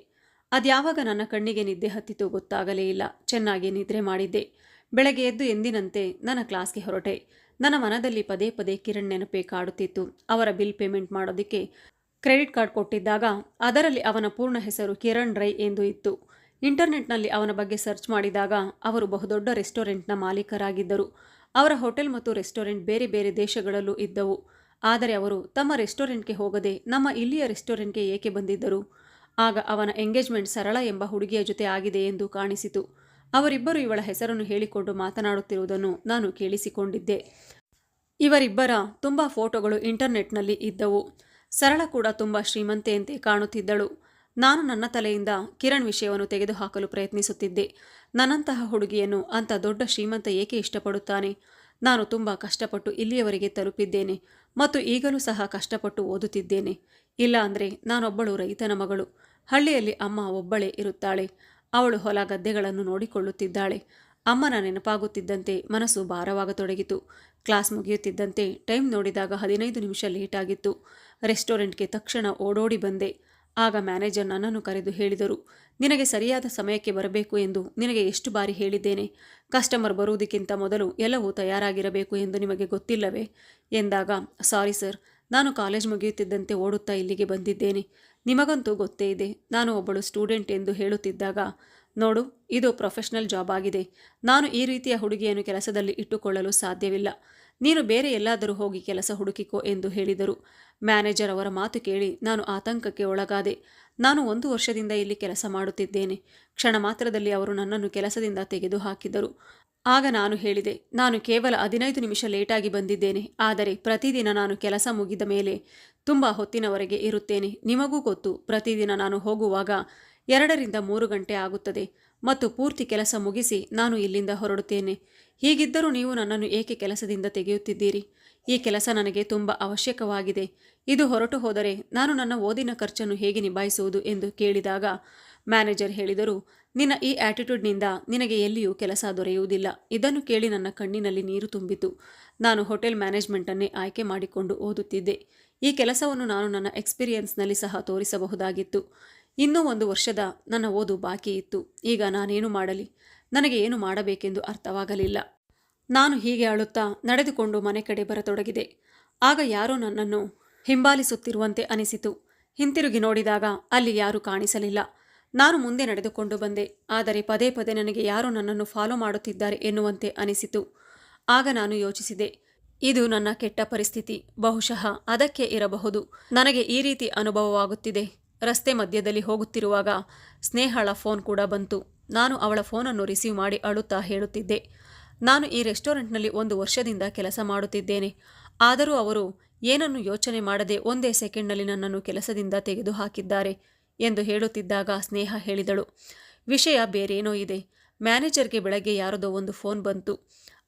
ಅದ್ಯಾವಾಗ ನನ್ನ ಕಣ್ಣಿಗೆ ನಿದ್ದೆ ಹತ್ತಿತು ಗೊತ್ತಾಗಲೇ ಇಲ್ಲ. ಚೆನ್ನಾಗಿ ನಿದ್ರೆ ಮಾಡಿದ್ದೆ. ಬೆಳಗ್ಗೆ ಎದ್ದು ಎಂದಿನಂತೆ ನನ್ನ ಕ್ಲಾಸ್ಗೆ ಹೊರಟೆ. ನನ್ನ ಮನದಲ್ಲಿ ಪದೇ ಪದೇ ಕಿರಣ್ ನೆನಪೇ ಕಾಡುತ್ತಿತ್ತು. ಅವರ ಬಿಲ್ ಪೇಮೆಂಟ್ ಮಾಡೋದಕ್ಕೆ ಕ್ರೆಡಿಟ್ ಕಾರ್ಡ್ ಕೊಟ್ಟಿದ್ದಾಗ ಅದರಲ್ಲಿ ಅವನ ಪೂರ್ಣ ಹೆಸರು ಕಿರಣ್ ರೈ ಎಂದು ಇತ್ತು. ಇಂಟರ್ನೆಟ್ನಲ್ಲಿ ಅವನ ಬಗ್ಗೆ ಸರ್ಚ್ ಮಾಡಿದಾಗ ಅವರು ಬಹುದೊಡ್ಡ ರೆಸ್ಟೋರೆಂಟ್ನ ಮಾಲೀಕರಾಗಿದ್ದರು. ಅವರ ಹೋಟೆಲ್ ಮತ್ತು ರೆಸ್ಟೋರೆಂಟ್ ಬೇರೆ ಬೇರೆ ದೇಶಗಳಲ್ಲೂ ಇದ್ದವು. ಆದರೆ ಅವರು ತಮ್ಮ ರೆಸ್ಟೋರೆಂಟ್ಗೆ ಹೋಗದೆ ನಮ್ಮ ಇಲ್ಲಿಯ ರೆಸ್ಟೋರೆಂಟ್ಗೆ ಏಕೆ ಬಂದಿದ್ದರು? ಆಗ ಅವನ ಎಂಗೇಜ್ಮೆಂಟ್ ಸರಳ ಎಂಬ ಹುಡುಗಿಯ ಜೊತೆ ಆಗಿದೆ ಎಂದು ಕಾಣಿಸಿತು. ಅವರಿಬ್ಬರು ಇವಳ ಹೆಸರನ್ನು ಹೇಳಿಕೊಂಡು ಮಾತನಾಡುತ್ತಿರುವುದನ್ನು ನಾನು ಕೇಳಿಸಿಕೊಂಡಿದ್ದೆ. ಇವರಿಬ್ಬರ ತುಂಬ ಫೋಟೋಗಳು ಇಂಟರ್ನೆಟ್ನಲ್ಲಿ ಇದ್ದವು. ಸರಳ ಕೂಡ ತುಂಬ ಶ್ರೀಮಂತೆಯಂತೆ ಕಾಣುತ್ತಿದ್ದಳು. ನಾನು ನನ್ನ ತಲೆಯಿಂದ ಕಿರಣ್ ವಿಷಯವನ್ನು ತೆಗೆದುಹಾಕಲು ಪ್ರಯತ್ನಿಸುತ್ತಿದ್ದೆ. ನನ್ನಂತಹ ಹುಡುಗಿಯನ್ನು ಅಂಥ ದೊಡ್ಡ ಶ್ರೀಮಂತ ಏಕೆ ಇಷ್ಟಪಡುತ್ತಾನೆ? ನಾನು ತುಂಬ ಕಷ್ಟಪಟ್ಟು ಇಲ್ಲಿಯವರೆಗೆ ತಲುಪಿದ್ದೇನೆ ಮತ್ತು ಈಗಲೂ ಸಹ ಕಷ್ಟಪಟ್ಟು ಓದುತ್ತಿದ್ದೇನೆ. ಇಲ್ಲ ಅಂದರೆ ನಾನೊಬ್ಬಳು ರೈತನ ಮಗಳು. ಹಳ್ಳಿಯಲ್ಲಿ ಅಮ್ಮ ಒಬ್ಬಳೇ ಇರುತ್ತಾಳೆ. ಅವಳು ಹೊಲ ಗದ್ದೆಗಳನ್ನು ನೋಡಿಕೊಳ್ಳುತ್ತಿದ್ದಾಳೆ. ಅಮ್ಮನ ನೆನಪಾಗುತ್ತಿದ್ದಂತೆ ಮನಸ್ಸು ಭಾರವಾಗತೊಡಗಿತು. ಕ್ಲಾಸ್ ಮುಗಿಯುತ್ತಿದ್ದಂತೆ ಟೈಮ್ ನೋಡಿದಾಗ 15 ನಿಮಿಷ ಲೇಟಾಗಿತ್ತು. ರೆಸ್ಟೋರೆಂಟ್ಗೆ ತಕ್ಷಣ ಓಡೋಡಿ ಬಂದೆ. ಆಗ ಮ್ಯಾನೇಜರ್ ನನ್ನನ್ನು ಕರೆದು ಹೇಳಿದರು, ನಿನಗೆ ಸರಿಯಾದ ಸಮಯಕ್ಕೆ ಬರಬೇಕು ಎಂದು ನಿನಗೆ ಎಷ್ಟು ಬಾರಿ ಹೇಳಿದ್ದೇನೆ? ಕಸ್ಟಮರ್ ಬರುವುದಕ್ಕಿಂತ ಮೊದಲು ಎಲ್ಲವೂ ತಯಾರಾಗಿರಬೇಕು ಎಂದು ನಿಮಗೆ ಗೊತ್ತಿಲ್ಲವೇ ಎಂದಾಗ, ಸಾರಿ ಸರ್, ನಾನು ಕಾಲೇಜ್ ಮುಗಿಯುತ್ತಿದ್ದಂತೆ ಓಡುತ್ತಾ ಇಲ್ಲಿಗೆ ಬಂದಿದ್ದೇನೆ. ನಿಮಗಂತೂ ಗೊತ್ತೇ ಇದೆ ನಾನು ಒಬ್ಬಳು ಸ್ಟೂಡೆಂಟ್ ಎಂದು ಹೇಳುತ್ತಿದ್ದಾಗ, ನೋಡು, ಇದು ಪ್ರೊಫೆಷನಲ್ ಜಾಬ್ ಆಗಿದೆ. ನಾನು ಈ ರೀತಿಯ ಹುಡುಗಿಯನ್ನು ಕೆಲಸದಲ್ಲಿ ಇಟ್ಟುಕೊಳ್ಳಲು ಸಾಧ್ಯವಿಲ್ಲ. ನೀನು ಬೇರೆ ಎಲ್ಲಾದರೂ ಹೋಗಿ ಕೆಲಸ ಹುಡುಕಿಕೋ ಎಂದು ಹೇಳಿದರು. ಮ್ಯಾನೇಜರ್ ಅವರ ಮಾತು ಕೇಳಿ ನಾನು ಆತಂಕಕ್ಕೆ ಒಳಗಾದೆ. ನಾನು 1 ವರ್ಷದಿಂದ ಇಲ್ಲಿ ಕೆಲಸ ಮಾಡುತ್ತಿದ್ದೇನೆ. ಕ್ಷಣ ಮಾತ್ರದಲ್ಲಿ ಅವರು ನನ್ನನ್ನು ಕೆಲಸದಿಂದ ತೆಗೆದುಹಾಕಿದರು. ಆಗ ನಾನು ಹೇಳಿದೆ, ನಾನು ಕೇವಲ 15 ನಿಮಿಷ ಲೇಟಾಗಿ ಬಂದಿದ್ದೇನೆ. ಆದರೆ ಪ್ರತಿದಿನ ನಾನು ಕೆಲಸ ಮುಗಿದ ಮೇಲೆ ತುಂಬ ಹೊತ್ತಿನವರೆಗೆ ಇರುತ್ತೇನೆ. ನಿಮಗೂ ಗೊತ್ತು, ಪ್ರತಿದಿನ ನಾನು ಹೋಗುವಾಗ 2ರಿಂದ 3 ಗಂಟೆ ಆಗುತ್ತದೆ ಮತ್ತು ಪೂರ್ತಿ ಕೆಲಸ ಮುಗಿಸಿ ನಾನು ಇಲ್ಲಿಂದ ಹೊರಡುತ್ತೇನೆ. ಹೀಗಿದ್ದರೂ ನೀವು ನನ್ನನ್ನು ಏಕೆ ಕೆಲಸದಿಂದ ತೆಗೆಯುತ್ತಿದ್ದೀರಿ? ಈ ಕೆಲಸ ನನಗೆ ತುಂಬ ಅವಶ್ಯಕವಾಗಿದೆ. ಇದು ಹೊರಟು ಹೋದರೆ ನಾನು ನನ್ನ ಓದಿನ ಖರ್ಚನ್ನು ಹೇಗೆ ನಿಭಾಯಿಸುವುದು ಎಂದು ಕೇಳಿದಾಗ ಮ್ಯಾನೇಜರ್ ಹೇಳಿದರು, ನಿನ್ನ ಈ ಆಟಿಟ್ಯೂಡ್ನಿಂದ ನಿನಗೆ ಎಲ್ಲಿಯೂ ಕೆಲಸ ದೊರೆಯುವುದಿಲ್ಲ. ಇದನ್ನು ಕೇಳಿ ನನ್ನ ಕಣ್ಣಿನಲ್ಲಿ ನೀರು ತುಂಬಿತು. ನಾನು ಹೋಟೆಲ್ ಮ್ಯಾನೇಜ್ಮೆಂಟನ್ನೇ ಆಯ್ಕೆ ಮಾಡಿಕೊಂಡು ಓದುತ್ತಿದ್ದೆ. ಈ ಕೆಲಸವನ್ನು ನಾನು ನನ್ನ ಎಕ್ಸ್ಪೀರಿಯನ್ಸ್ನಲ್ಲಿ ಸಹ ತೋರಿಸಬಹುದಾಗಿತ್ತು. ಇನ್ನೂ 1 ವರ್ಷದ ನನ್ನ ಓದು ಬಾಕಿ ಇತ್ತು. ಈಗ ನಾನೇನು ಮಾಡಲಿ? ನನಗೆ ಏನು ಮಾಡಬೇಕೆಂದು ಅರ್ಥವಾಗಲಿಲ್ಲ. ನಾನು ಹೀಗೆ ಅಳುತ್ತಾ ನಡೆದುಕೊಂಡು ಮನೆ ಕಡೆ ಬರತೊಡಗಿದೆ. ಆಗ ಯಾರೋ ನನ್ನನ್ನು ಹಿಂಬಾಲಿಸುತ್ತಿರುವಂತೆ ಅನಿಸಿತು. ಹಿಂತಿರುಗಿ ನೋಡಿದಾಗ ಅಲ್ಲಿ ಯಾರೂ ಕಾಣಿಸಲಿಲ್ಲ. ನಾನು ಮುಂದೆ ನಡೆದುಕೊಂಡು ಬಂದೆ. ಆದರೆ ಪದೇ ಪದೇ ನನಗೆ ಯಾರೋ ನನ್ನನ್ನು ಫಾಲೋ ಮಾಡುತ್ತಿದ್ದಾರೆ ಎನ್ನುವಂತೆ ಅನಿಸಿತು. ಆಗ ನಾನು ಯೋಚಿಸಿದೆ, ಇದು ನನ್ನ ಕೆಟ್ಟ ಪರಿಸ್ಥಿತಿ. ಬಹುಶಃ ಅದಕ್ಕೆ ಇರಬಹುದು ನನಗೆ ಈ ರೀತಿ ಅನುಭವವಾಗುತ್ತಿದೆ. ರಸ್ತೆ ಮಧ್ಯದಲ್ಲಿ ಹೋಗುತ್ತಿರುವಾಗ ಸ್ನೇಹಳ ಫೋನ್ ಕೂಡ ಬಂತು. ನಾನು ಅವಳ ಫೋನನ್ನು ರಿಸೀವ್ ಮಾಡಿ ಅಳುತ್ತಾ ಹೇಳುತ್ತಿದ್ದೆ, ನಾನು ಈ ರೆಸ್ಟೋರೆಂಟ್ನಲ್ಲಿ 1 ವರ್ಷದಿಂದ ಕೆಲಸ ಮಾಡುತ್ತಿದ್ದೇನೆ. ಆದರೂ ಅವರು ಏನನ್ನು ಯೋಚನೆ ಮಾಡದೆ 1 ಸೆಕೆಂಡ್ನಲ್ಲಿ ನನ್ನನ್ನು ಕೆಲಸದಿಂದ ತೆಗೆದುಹಾಕಿದ್ದಾರೆ ಎಂದು ಹೇಳುತ್ತಿದ್ದಾಗ ಸ್ನೇಹ ಹೇಳಿದಳು, ವಿಷಯ ಬೇರೇನೋ ಇದೆ. ಮ್ಯಾನೇಜರ್ಗೆ ಬೆಳಗ್ಗೆ ಯಾರದೋ ಒಂದು ಫೋನ್ ಬಂತು.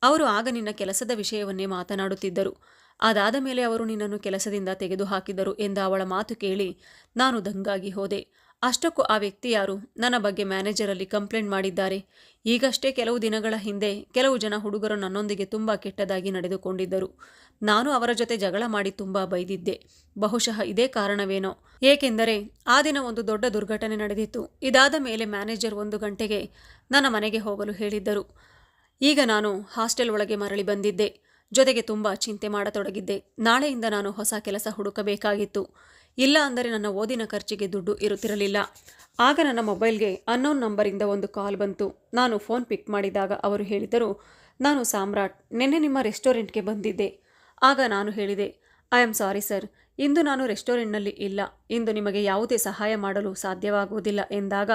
ಅವರು ಆಗ ನಿನ್ನ ಕೆಲಸದ ವಿಷಯವನ್ನೇ ಮಾತನಾಡುತ್ತಿದ್ದರು. ಅದಾದ ಮೇಲೆ ಅವರು ನಿನ್ನನ್ನು ಕೆಲಸದಿಂದ ತೆಗೆದುಹಾಕಿದರು ಎಂದ ಅವಳ ಮಾತು ಕೇಳಿ ನಾನು ದಂಗಾಗಿ ಹೋದೆ. ಅಷ್ಟಕ್ಕೂ ಆ ವ್ಯಕ್ತಿ ಯಾರು? ನನ್ನ ಬಗ್ಗೆ ಮ್ಯಾನೇಜರಲ್ಲಿ ಕಂಪ್ಲೇಂಟ್ ಮಾಡಿದ್ದಾರೆ. ಈಗಷ್ಟೇ ಕೆಲವು ದಿನಗಳ ಹಿಂದೆ ಕೆಲವು ಜನ ಹುಡುಗರು ನನ್ನೊಂದಿಗೆ ತುಂಬ ಕೆಟ್ಟದಾಗಿ ನಡೆದುಕೊಂಡಿದ್ದರು. ನಾನು ಅವರ ಜೊತೆ ಜಗಳ ಮಾಡಿ ತುಂಬ ಬೈದಿದ್ದೆ. ಬಹುಶಃ ಇದೇ ಕಾರಣವೇನೋ. ಏಕೆಂದರೆ ಆ ದಿನ ಒಂದು ದೊಡ್ಡ ದುರ್ಘಟನೆ ನಡೆದಿತ್ತು. ಇದಾದ ಮೇಲೆ ಮ್ಯಾನೇಜರ್ 1 ಗಂಟೆಗೆ ನನ್ನ ಮನೆಗೆ ಹೋಗಲು ಹೇಳಿದ್ದರು. ಈಗ ನಾನು ಹಾಸ್ಟೆಲ್ ಒಳಗೆ ಮರಳಿ ಬಂದಿದ್ದೆ. ಜೊತೆಗೆ ತುಂಬ ಚಿಂತೆ ಮಾಡತೊಡಗಿದ್ದೆ. ನಾಳೆಯಿಂದ ನಾನು ಹೊಸ ಕೆಲಸ ಹುಡುಕಬೇಕಾಗಿತ್ತು. ಇಲ್ಲ ಅಂದರೆ ನನ್ನ ಓದಿನ ಖರ್ಚಿಗೆ ದುಡ್ಡು ಇರುತ್ತಿರಲಿಲ್ಲ. ಆಗ ನನ್ನ ಮೊಬೈಲ್ಗೆ ಅನ್ನೋನ್ ನಂಬರಿಂದ ಒಂದು ಕಾಲ್ ಬಂತು. ನಾನು ಫೋನ್ ಪಿಕ್ ಮಾಡಿದಾಗ ಅವರು ಹೇಳಿದರು, ನಾನು ಸಾಮ್ರಾಟ್, ನಿನ್ನೆ ನಿಮ್ಮ ರೆಸ್ಟೋರೆಂಟ್ಗೆ ಬಂದಿದ್ದೆ. ಆಗ ನಾನು ಹೇಳಿದೆ, ಐ ಆಮ್ ಸಾರಿ ಸರ್, ಇಂದು ನಾನು ರೆಸ್ಟೋರೆಂಟ್ನಲ್ಲಿ ಇಲ್ಲ. ಇಂದು ನಿಮಗೆ ಯಾವುದೇ ಸಹಾಯ ಮಾಡಲು ಸಾಧ್ಯವಾಗುವುದಿಲ್ಲ ಎಂದಾಗ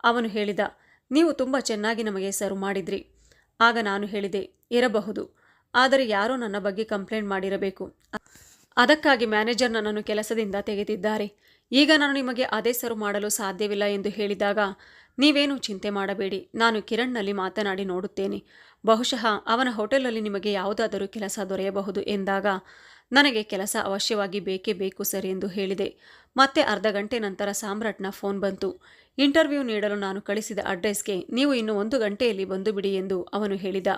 ಅವನು ಹೇಳಿದ, ನೀವು ತುಂಬ ಚೆನ್ನಾಗಿ ನಮಗೆ ಸರ್ವ್ ಮಾಡಿದ್ರಿ. ಆಗ ನಾನು ಹೇಳಿದೆ, ಇರಬಹುದು, ಆದರೆ ಯಾರೋ ನನ್ನ ಬಗ್ಗೆ ಕಂಪ್ಲೇಂಟ್ ಮಾಡಿರಬೇಕು. ಅದಕ್ಕಾಗಿ ಮ್ಯಾನೇಜರ್ ನನ್ನನ್ನು ಕೆಲಸದಿಂದ ತೆಗೆದಿದ್ದಾರೆ. ಈಗ ನಾನು ನಿಮಗೆ ಅದೇ ಸರ್ವ್ ಮಾಡಲು ಸಾಧ್ಯವಿಲ್ಲ ಎಂದು ಹೇಳಿದಾಗ, ನೀವೇನು ಚಿಂತೆ ಮಾಡಬೇಡಿ, ನಾನು ಕಿರಣ್ನಲ್ಲಿ ಮಾತನಾಡಿ ನೋಡುತ್ತೇನೆ. ಬಹುಶಃ ಅವನ ಹೋಟೆಲಲ್ಲಿ ನಿಮಗೆ ಯಾವುದಾದರೂ ಕೆಲಸ ದೊರೆಯಬಹುದು ಎಂದಾಗ ನನಗೆ ಕೆಲಸ ಅವಶ್ಯವಾಗಿ ಬೇಕೇ ಬೇಕು ಸರ್ ಎಂದು ಹೇಳಿದೆ. ಮತ್ತೆ ಅರ್ಧ ಗಂಟೆ ನಂತರ ಸಾಮ್ರಾಟ್ನ ಫೋನ್ ಬಂತು. ಇಂಟರ್ವ್ಯೂ ನೀಡಲು ನಾನು ಕಳಿಸಿದ ಅಡ್ರೆಸ್ಗೆ ನೀವು ಇನ್ನು 1 ಗಂಟೆಯಲ್ಲಿ ಬಂದು ಬಿಡಿ ಎಂದು ಅವನು ಹೇಳಿದ.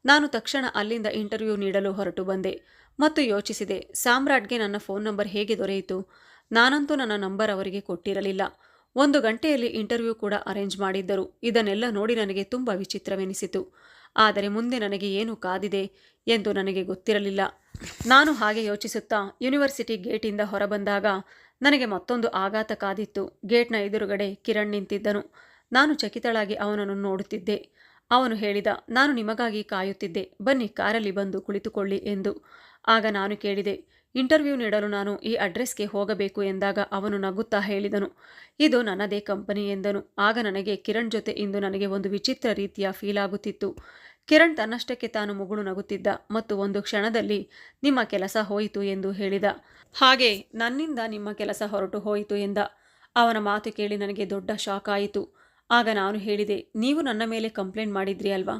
ನಾನು ತಕ್ಷಣ ಅಲ್ಲಿಂದ ಇಂಟರ್ವ್ಯೂ ನೀಡಲು ಹೊರಟು ಬಂದೆ ಮತ್ತು ಯೋಚಿಸಿದೆ, ಸಾಮ್ರಾಟ್ಗೆ ನನ್ನ ಫೋನ್ ನಂಬರ್ ಹೇಗೆ ದೊರೆಯಿತು? ನಾನಂತೂ ನನ್ನ ನಂಬರ್ ಅವರಿಗೆ ಕೊಟ್ಟಿರಲಿಲ್ಲ. 1 ಗಂಟೆಯಲ್ಲಿ ಇಂಟರ್ವ್ಯೂ ಕೂಡ ಅರೇಂಜ್ ಮಾಡಿದ್ದರು. ಇದನ್ನೆಲ್ಲ ನೋಡಿ ನನಗೆ ತುಂಬ ವಿಚಿತ್ರವೆನಿಸಿತು. ಆದರೆ ಮುಂದೆ ನನಗೆ ಏನು ಕಾದಿದೆ ಎಂದು ನನಗೆ ಗೊತ್ತಿರಲಿಲ್ಲ. ನಾನು ಹಾಗೆ ಯೋಚಿಸುತ್ತಾ ಯೂನಿವರ್ಸಿಟಿ ಗೇಟಿಂದ ಹೊರಬಂದಾಗ ನನಗೆ ಮತ್ತೊಂದು ಆಘಾತ ಕಾದಿತ್ತು. ಗೇಟ್ನ ಎದುರುಗಡೆ ಕಿರಣ್ ನಿಂತಿದ್ದನು. ನಾನು ಚಕಿತಳಾಗಿ ಅವನನ್ನು ನೋಡುತ್ತಿದ್ದೆ. ಅವನು ಹೇಳಿದ, ನಾನು ನಿಮಗಾಗಿ ಕಾಯುತ್ತಿದ್ದೆ, ಬನ್ನಿ ಕಾರಲ್ಲಿ ಬಂದು ಕುಳಿತುಕೊಳ್ಳಿ ಎಂದು. ಆಗ ನಾನು ಕೇಳಿದೆ, ಇಂಟರ್ವ್ಯೂ ನೀಡಲು ನಾನು ಈ ಅಡ್ರೆಸ್ಗೆ ಹೋಗಬೇಕು ಎಂದಾಗ ಅವನು ನಗುತ್ತಾ ಹೇಳಿದನು, ಇದು ನನ್ನದೇ ಕಂಪನಿ ಎಂದನು. ಆಗ ನನಗೆ ಕಿರಣ್ ಜೊತೆ ಇಂದು ನನಗೆ ಒಂದು ವಿಚಿತ್ರ ರೀತಿಯ ಫೀಲ್ ಆಗುತ್ತಿತ್ತು. ಕಿರಣ್ ತನ್ನಷ್ಟಕ್ಕೆ ತಾನು ಮುಗುಳು ನಗುತ್ತಿದ್ದ ಮತ್ತು ಒಂದು ಕ್ಷಣದಲ್ಲಿ ನಿಮ್ಮ ಕೆಲಸ ಹೋಯಿತು ಎಂದು ಹೇಳಿದ. ಹಾಗೆ ನನ್ನಿಂದ ನಿಮ್ಮ ಕೆಲಸ ಹೊರಟು ಹೋಯಿತು ಎಂದ. ಅವನ ಮಾತು ಕೇಳಿ ನನಗೆ ದೊಡ್ಡ ಶಾಕ್ ಆಯಿತು. ಆಗ ನಾನು ಹೇಳಿದೆ, ನೀವು ನನ್ನ ಮೇಲೆ ಕಂಪ್ಲೇಂಟ್ ಮಾಡಿದ್ರಿ ಅಲ್ವಾ?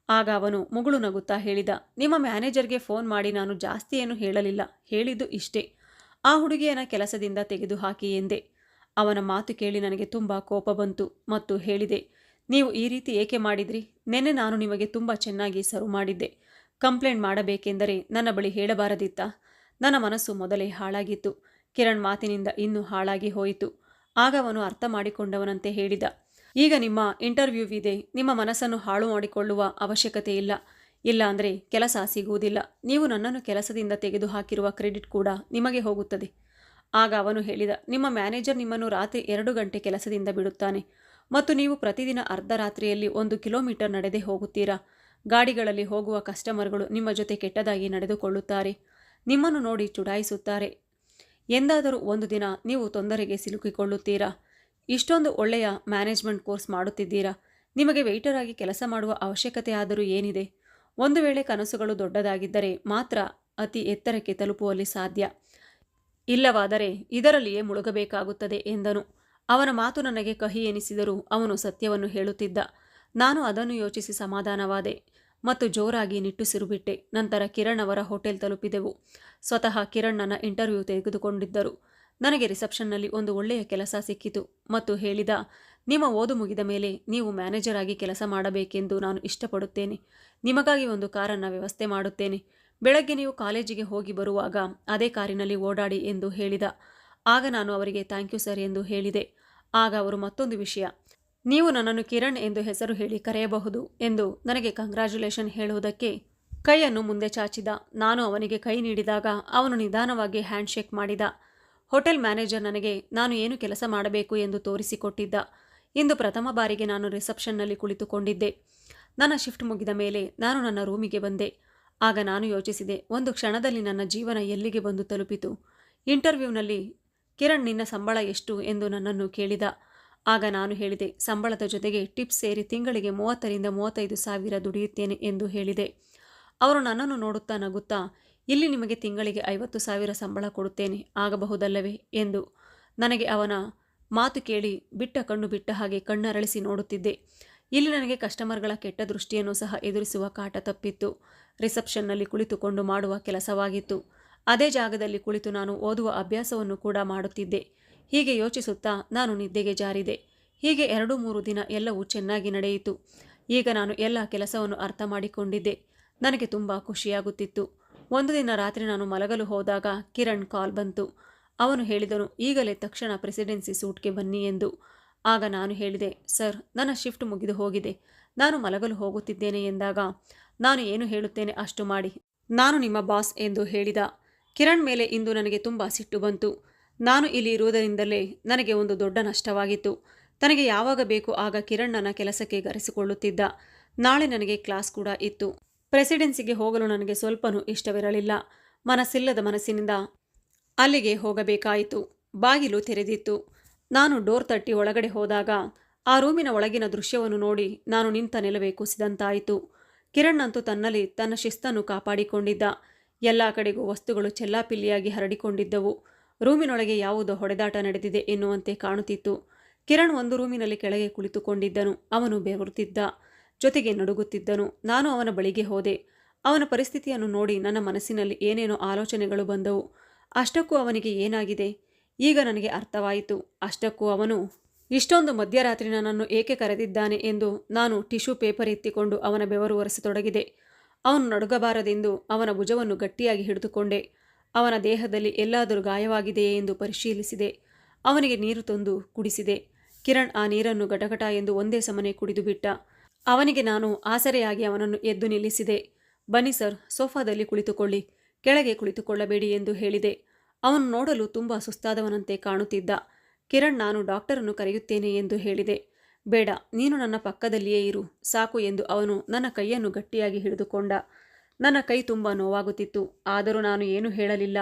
ಆಗ ಅವನು ಮುಗುಳು ನಗುತ್ತಾ ಹೇಳಿದ, ನಿಮ್ಮ ಮ್ಯಾನೇಜರ್ಗೆ ಫೋನ್ ಮಾಡಿ ನಾನು ಜಾಸ್ತಿ ಏನು ಹೇಳಲಿಲ್ಲ, ಹೇಳಿದ್ದು ಇಷ್ಟೇ, ಆ ಹುಡುಗಿಯನ ಕೆಲಸದಿಂದ ತೆಗೆದುಹಾಕಿ ಎಂದೆ. ಅವನ ಮಾತು ಕೇಳಿ ನನಗೆ ತುಂಬ ಕೋಪ ಬಂತು ಮತ್ತು ಹೇಳಿದೆ, ನೀವು ಈ ರೀತಿ ಏಕೆ ಮಾಡಿದ್ರಿ? ನೆನ್ನೆ ನಾನು ನಿಮಗೆ ತುಂಬ ಚೆನ್ನಾಗಿ ಸರ್ವ್ ಮಾಡಿದ್ದೆ. ಕಂಪ್ಲೇಂಟ್ ಮಾಡಬೇಕೆಂದರೆ ನನ್ನ ಬಳಿ ಹೇಳಬಾರದಿತ್ತಾ? ನನ್ನ ಮನಸ್ಸು ಮೊದಲೇ ಹಾಳಾಗಿತ್ತು. ಕಿರಣ್ ಮಾತಿನಿಂದ ಇನ್ನೂ ಹಾಳಾಗಿ ಹೋಯಿತು. ಆಗ ಅವನು ಅರ್ಥ ಮಾಡಿಕೊಂಡವನಂತೆ ಹೇಳಿದ, ಈಗ ನಿಮ್ಮ ಇಂಟರ್ವ್ಯೂವಿದೆ, ನಿಮ್ಮ ಮನಸ್ಸನ್ನು ಹಾಳು ಮಾಡಿಕೊಳ್ಳುವ ಅವಶ್ಯಕತೆ ಇಲ್ಲ. ಇಲ್ಲ ಅಂದರೆ ಕೆಲಸ ಸಿಗುವುದಿಲ್ಲ. ನೀವು ನನ್ನನ್ನು ಕೆಲಸದಿಂದ ತೆಗೆದುಹಾಕಿರುವ ಕ್ರೆಡಿಟ್ ಕೂಡ ನಿಮಗೆ ಹೋಗುತ್ತದೆ. ಆಗ ಅವನು ಹೇಳಿದ, ನಿಮ್ಮ ಮ್ಯಾನೇಜರ್ ನಿಮ್ಮನ್ನು ರಾತ್ರಿ 2 ಗಂಟೆ ಕೆಲಸದಿಂದ ಬಿಡುತ್ತಾನೆ ಮತ್ತು ನೀವು ಪ್ರತಿದಿನ ಅರ್ಧ ರಾತ್ರಿಯಲ್ಲಿ 1 ಕಿಲೋಮೀಟರ್ ನಡೆದೇ ಹೋಗುತ್ತೀರಾ. ಗಾಡಿಗಳಲ್ಲಿ ಹೋಗುವ ಕಸ್ಟಮರ್ಗಳು ನಿಮ್ಮ ಜೊತೆ ಕೆಟ್ಟದಾಗಿ ನಡೆದುಕೊಳ್ಳುತ್ತಾರೆ, ನಿಮ್ಮನ್ನು ನೋಡಿ ಚುಡಾಯಿಸುತ್ತಾರೆ. ಎಂದಾದರೂ ಒಂದು ದಿನ ನೀವು ತೊಂದರೆಗೆ ಸಿಲುಕಿಕೊಳ್ಳುತ್ತೀರಾ. ಇಷ್ಟೊಂದು ಒಳ್ಳೆಯ ಮ್ಯಾನೇಜ್ಮೆಂಟ್ ಕೋರ್ಸ್ ಮಾಡುತ್ತಿದ್ದೀರಾ, ನಿಮಗೆ ವೆಯ್ಟರ್ ಆಗಿ ಕೆಲಸ ಮಾಡುವ ಅವಶ್ಯಕತೆ ಆದರೂ ಏನಿದೆ? ಒಂದು ವೇಳೆ ಕನಸುಗಳು ದೊಡ್ಡದಾಗಿದ್ದರೆ ಮಾತ್ರ ಅತಿ ಎತ್ತರಕ್ಕೆ ತಲುಪುವಲ್ಲಿ ಸಾಧ್ಯ, ಇಲ್ಲವಾದರೆ ಇದರಲ್ಲಿಯೇ ಮುಳುಗಬೇಕಾಗುತ್ತದೆ ಎಂದನು. ಅವನ ಮಾತು ನನಗೆ ಕಹಿ ಎನಿಸಿದರೂ ಅವನು ಸತ್ಯವನ್ನು ಹೇಳುತ್ತಿದ್ದ. ನಾನು ಅದನ್ನು ಯೋಚಿಸಿ ಸಮಾಧಾನವಾದೆ ಮತ್ತು ಜೋರಾಗಿ ನಿಟ್ಟುಸಿರುಬಿಟ್ಟೆ. ನಂತರ ಕಿರಣ್ ಅವರ ಹೋಟೆಲ್ ತಲುಪಿದೆವು. ಸ್ವತಃ ಕಿರಣ್ ನನ್ನ ಇಂಟರ್ವ್ಯೂ ತೆಗೆದುಕೊಂಡಿದ್ದರು. ನನಗೆ ರಿಸೆಪ್ಷನ್ನಲ್ಲಿ ಒಂದು ಒಳ್ಳೆಯ ಕೆಲಸ ಸಿಕ್ಕಿತು ಮತ್ತು ಹೇಳಿದ, ನಿಮ್ಮ ಓದು ಮುಗಿದ ಮೇಲೆ ನೀವು ಮ್ಯಾನೇಜರ್ ಆಗಿ ಕೆಲಸ ಮಾಡಬೇಕೆಂದು ನಾನು ಇಷ್ಟಪಡುತ್ತೇನೆ. ನಿಮಗಾಗಿ ಒಂದು ಕಾರನ್ನು ವ್ಯವಸ್ಥೆ ಮಾಡುತ್ತೇನೆ. ಬೆಳಗ್ಗೆ ನೀವು ಕಾಲೇಜಿಗೆ ಹೋಗಿ ಬರುವಾಗ ಅದೇ ಕಾರಿನಲ್ಲಿ ಓಡಾಡಿ ಎಂದು ಹೇಳಿದ. ಆಗ ನಾನು ಅವರಿಗೆ ಥ್ಯಾಂಕ್ ಯು ಸರ್ ಎಂದು ಹೇಳಿದೆ. ಆಗ ಅವರು ಮತ್ತೊಂದು ವಿಷಯ, ನೀವು ನನ್ನನ್ನು ಕಿರಣ್ ಎಂದು ಹೆಸರು ಹೇಳಿ ಕರೆಯಬಹುದು ಎಂದು ನನಗೆ ಕಂಗ್ರ್ಯಾಚುಲೇಷನ್ ಹೇಳುವುದಕ್ಕೆ ಕೈಯನ್ನು ಮುಂದೆ ಚಾಚಿದ. ನಾನು ಅವನಿಗೆ ಕೈ ನೀಡಿದಾಗ ಅವನು ನಿಧಾನವಾಗಿ ಹ್ಯಾಂಡ್ಶೇಕ್ ಮಾಡಿದ. ಹೋಟೆಲ್ ಮ್ಯಾನೇಜರ್ ನನಗೆ ನಾನು ಏನು ಕೆಲಸ ಮಾಡಬೇಕು ಎಂದು ತೋರಿಸಿಕೊಟ್ಟಿದ್ದ. ಇಂದು ಪ್ರಥಮ ಬಾರಿಗೆ ನಾನು ರಿಸೆಪ್ಷನ್ನಲ್ಲಿ ಕುಳಿತುಕೊಂಡಿದ್ದೆ. ನನ್ನ ಶಿಫ್ಟ್ ಮುಗಿದ ಮೇಲೆ ನಾನು ನನ್ನ ರೂಮಿಗೆ ಬಂದೆ. ಆಗ ನಾನು ಯೋಚಿಸಿದೆ, ಒಂದು ಕ್ಷಣದಲ್ಲಿ ನನ್ನ ಜೀವನ ಎಲ್ಲಿಗೆ ಬಂದು ತಲುಪಿತು. ಇಂಟರ್ವ್ಯೂನಲ್ಲಿ ಕಿರಣ್ ನಿನ್ನ ಸಂಬಳ ಎಷ್ಟು ಎಂದು ನನ್ನನ್ನು ಕೇಳಿದ. ಆಗ ನಾನು ಹೇಳಿದೆ, ಸಂಬಳದ ಜೊತೆಗೆ ಟಿಪ್ಸ್ ಸೇರಿ ತಿಂಗಳಿಗೆ 30,000 ರಿಂದ 35,000 ದುಡಿಯುತ್ತೇನೆ ಎಂದು ಹೇಳಿದೆ. ಅವರು ನನ್ನನ್ನು ನೋಡುತ್ತಾ ನಗುತ್ತಾ, ಇಲ್ಲಿ ನಿಮಗೆ ತಿಂಗಳಿಗೆ 50,000 ಸಂಬಳ ಕೊಡುತ್ತೇನೆ, ಆಗಬಹುದಲ್ಲವೇ ಎಂದು. ನನಗೆ ಅವನ ಮಾತು ಕೇಳಿ ಬಿಟ್ಟ ಕಣ್ಣು ಬಿಟ್ಟ ಹಾಗೆ ಕಣ್ಣರಳಿಸಿ ನೋಡುತ್ತಿದ್ದೆ. ಇಲ್ಲಿ ನನಗೆ ಕಸ್ಟಮರ್ಗಳ ಕೆಟ್ಟ ದೃಷ್ಟಿಯನ್ನು ಸಹ ಎದುರಿಸುವ ಕಾಟ ತಪ್ಪಿತ್ತು. ರಿಸೆಪ್ಷನ್ನಲ್ಲಿ ಕುಳಿತುಕೊಂಡು ಮಾಡುವ ಕೆಲಸವಾಗಿತ್ತು. ಅದೇ ಜಾಗದಲ್ಲಿ ಕುಳಿತು ನಾನು ಓದುವ ಅಭ್ಯಾಸವನ್ನು ಕೂಡ ಮಾಡುತ್ತಿದ್ದೆ. ಹೀಗೆ ಯೋಚಿಸುತ್ತಾ ನಾನು ನಿದ್ದೆಗೆ ಜಾರಿದೆ. ಹೀಗೆ 2-3 ದಿನ ಎಲ್ಲವೂ ಚೆನ್ನಾಗಿ ನಡೆಯಿತು. ಈಗ ನಾನು ಎಲ್ಲ ಕೆಲಸವನ್ನು ಅರ್ಥ ಮಾಡಿಕೊಂಡಿದ್ದೆ. ನನಗೆ ತುಂಬ ಖುಷಿಯಾಗುತ್ತಿತ್ತು. ಒಂದು ದಿನ ರಾತ್ರಿ ನಾನು ಮಲಗಲು ಹೋದಾಗ ಕಿರಣ್ ಕಾಲ್ ಬಂತು. ಅವನು ಹೇಳಿದನು, ಈಗಲೇ ತಕ್ಷಣ ಪ್ರೆಸಿಡೆನ್ಸಿ ಸೂಟ್ಗೆ ಬನ್ನಿ ಎಂದು. ಆಗ ನಾನು ಹೇಳಿದೆ, ಸರ್, ನನ್ನ ಶಿಫ್ಟ್ ಮುಗಿದು ಹೋಗಿದೆ, ನಾನು ಮಲಗಲು ಹೋಗುತ್ತಿದ್ದೇನೆ ಎಂದಾಗ, ನಾನು ಏನು ಹೇಳುತ್ತೇನೆ ಅಷ್ಟು ಮಾಡಿ, ನಾನು ನಿಮ್ಮ ಬಾಸ್ ಎಂದು ಹೇಳಿದ. ಕಿರಣ್ ಮೇಲೆ ಇಂದು ನನಗೆ ತುಂಬ ಸಿಟ್ಟು ಬಂತು. ನಾನು ಇಲ್ಲಿ ಇರುವುದರಿಂದಲೇ ನನಗೆ ಒಂದು ದೊಡ್ಡ ನಷ್ಟವಾಗಿತ್ತು. ತನಗೆ ಯಾವಾಗ ಬೇಕು ಆಗ ಕಿರಣ್ ನನ್ನ ಕೆಲಸಕ್ಕೆ ಕರೆಸಿಕೊಳ್ಳುತ್ತಿದ್ದ. ನಾಳೆ ನನಗೆ ಕ್ಲಾಸ್ ಕೂಡ ಇತ್ತು. ಪ್ರೆಸಿಡೆನ್ಸಿಗೆ ಹೋಗಲು ನನಗೆ ಸ್ವಲ್ಪನೂ ಇಷ್ಟವಿರಲಿಲ್ಲ. ಮನಸ್ಸಿಲ್ಲದ ಮನಸ್ಸಿನಿಂದ ಅಲ್ಲಿಗೆ ಹೋಗಬೇಕಾಯಿತು. ಬಾಗಿಲು ತೆರೆದಿತ್ತು. ನಾನು ಡೋರ್ ತಟ್ಟಿ ಒಳಗಡೆ ಹೋದಾಗ ಆ ರೂಮಿನ ಒಳಗಿನ ದೃಶ್ಯವನ್ನು ನೋಡಿ ನಾನು ನಿಂತ ನೆಲವೇ ಕುಸಿದಂತಾಯಿತು. ಕಿರಣ್ ಅಂತೂ ತನ್ನಲ್ಲಿ ತನ್ನ ಶಿಸ್ತನ್ನು ಕಾಪಾಡಿಕೊಂಡಿದ್ದ. ಎಲ್ಲ ಕಡೆಗೂ ವಸ್ತುಗಳು ಚೆಲ್ಲಾಪಿಲ್ಲಿಯಾಗಿ ಹರಡಿಕೊಂಡಿದ್ದವು. ರೂಮಿನೊಳಗೆ ಯಾವುದೋ ಹೊಡೆದಾಟ ನಡೆದಿದೆ ಎನ್ನುವಂತೆ ಕಾಣುತ್ತಿತ್ತು. ಕಿರಣ್ ಒಂದು ರೂಮಿನಲ್ಲಿ ಕೆಳಗೆ ಕುಳಿತುಕೊಂಡಿದ್ದನು. ಅವನು ಬೆವರುತ್ತಿದ್ದ, ಜೊತೆಗೆ ನಡುಗುತ್ತಿದ್ದನು. ನಾನು ಅವನ ಬಳಿಗೆ ಹೋದೆ. ಅವನ ಪರಿಸ್ಥಿತಿಯನ್ನು ನೋಡಿ ನನ್ನ ಮನಸ್ಸಿನಲ್ಲಿ ಏನೇನೋ ಆಲೋಚನೆಗಳು ಬಂದವು. ಅಷ್ಟಕ್ಕೂ ಅವನಿಗೆ ಏನಾಗಿದೆ ಈಗ ನನಗೆ ಅರ್ಥವಾಯಿತು. ಅಷ್ಟಕ್ಕೂ ಅವನು ಇಷ್ಟೊಂದು ಮಧ್ಯರಾತ್ರಿ ನನ್ನನ್ನು ಏಕೆ ಕರೆದಿದ್ದಾನೆ ಎಂದು ನಾನು ಟಿಶ್ಯೂ ಪೇಪರ್ ಎತ್ತಿಕೊಂಡು ಅವನ ಬೆವರು ಒರೆಸತೊಡಗಿದೆ. ಅವನು ನಡುಗಬಾರದೆಂದು ಅವನ ಭುಜವನ್ನು ಗಟ್ಟಿಯಾಗಿ ಹಿಡಿದುಕೊಂಡೆ. ಅವನ ದೇಹದಲ್ಲಿ ಎಲ್ಲಾದರೂ ಗಾಯವಾಗಿದೆಯೇ ಎಂದು ಪರಿಶೀಲಿಸಿದೆ. ಅವನಿಗೆ ನೀರು ತಂದು ಕುಡಿಸಿದೆ. ಕಿರಣ್ ಆ ನೀರನ್ನು ಗಟಗಟ ಎಂದು ಒಂದೇ ಸಮನೆ ಕುಡಿದು ಬಿಟ್ಟ. ಅವನಿಗೆ ನಾನು ಆಸರೆಯಾಗಿ ಅವನನ್ನು ಎದ್ದು ನಿಲ್ಲಿಸಿದೆ. ಬನ್ನಿ ಸರ್, ಸೋಫಾದಲ್ಲಿ ಕುಳಿತುಕೊಳ್ಳಿ, ಕೆಳಗೆ ಕುಳಿತುಕೊಳ್ಳಬೇಡಿ ಎಂದು ಹೇಳಿದೆ. ಅವನು ನೋಡಲು ತುಂಬ ಸುಸ್ತಾದವನಂತೆ ಕಾಣುತ್ತಿದ್ದ. ಕಿರಣ್, ನಾನು ಡಾಕ್ಟರನ್ನು ಕರೆಯುತ್ತೇನೆ ಎಂದು ಹೇಳಿದೆ. ಬೇಡ, ನೀನು ನನ್ನ ಪಕ್ಕದಲ್ಲಿಯೇ ಇರು ಸಾಕು ಎಂದು ಅವನು ನನ್ನ ಕೈಯನ್ನು ಗಟ್ಟಿಯಾಗಿ ಹಿಡಿದುಕೊಂಡ. ನನ್ನ ಕೈ ತುಂಬ ನೋವಾಗುತ್ತಿತ್ತು. ಆದರೂ ನಾನು ಏನೂ ಹೇಳಲಿಲ್ಲ.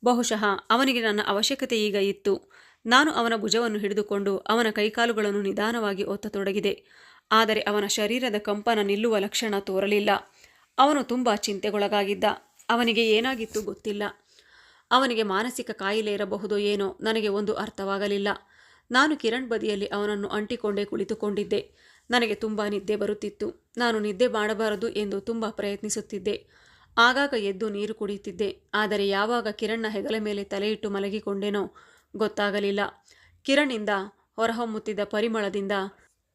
ಬಹುಶಃ ಅವನಿಗೆ ನನ್ನ ಅವಶ್ಯಕತೆ ಈಗ ಇತ್ತು. ನಾನು ಅವನ ಭುಜವನ್ನು ಹಿಡಿದುಕೊಂಡು ಅವನ ಕೈಕಾಲುಗಳನ್ನು ನಿಧಾನವಾಗಿ ಒತ್ತತೊಡಗಿದೆ. ಆದರೆ ಅವನ ಶರೀರದ ಕಂಪನ ನಿಲ್ಲುವ ಲಕ್ಷಣ ತೋರಲಿಲ್ಲ. ಅವನು ತುಂಬ ಚಿಂತೆಗೊಳಗಾಗಿದ್ದ. ಅವನಿಗೆ ಏನಾಗಿತ್ತು ಗೊತ್ತಿಲ್ಲ. ಅವನಿಗೆ ಮಾನಸಿಕ ಕಾಯಿಲೆ ಇರಬಹುದೋ ಏನೋ, ನನಗೆ ಒಂದು ಅರ್ಥವಾಗಲಿಲ್ಲ. ನಾನು ಕಿರಣ್ ಬದಿಯಲ್ಲಿ ಅವನನ್ನು ಅಂಟಿಕೊಂಡೇ ಕುಳಿತುಕೊಂಡಿದ್ದೆ. ನನಗೆ ತುಂಬ ನಿದ್ದೆ ಬರುತ್ತಿತ್ತು. ನಾನು ನಿದ್ದೆ ಮಾಡಬಾರದು ಎಂದು ತುಂಬ ಪ್ರಯತ್ನಿಸುತ್ತಿದ್ದೆ. ಆಗಾಗ ಎದ್ದು ನೀರು ಕುಡಿಯುತ್ತಿದ್ದೆ. ಆದರೆ ಯಾವಾಗ ಕಿರಣ್ನ ಹೆಗಲ ಮೇಲೆ ತಲೆಯಿಟ್ಟು ಮಲಗಿಕೊಂಡೇನೋ ಗೊತ್ತಾಗಲಿಲ್ಲ. ಕಿರಣ್ನಿಂದ ಹೊರಹೊಮ್ಮುತ್ತಿದ್ದ ಪರಿಮಳದಿಂದ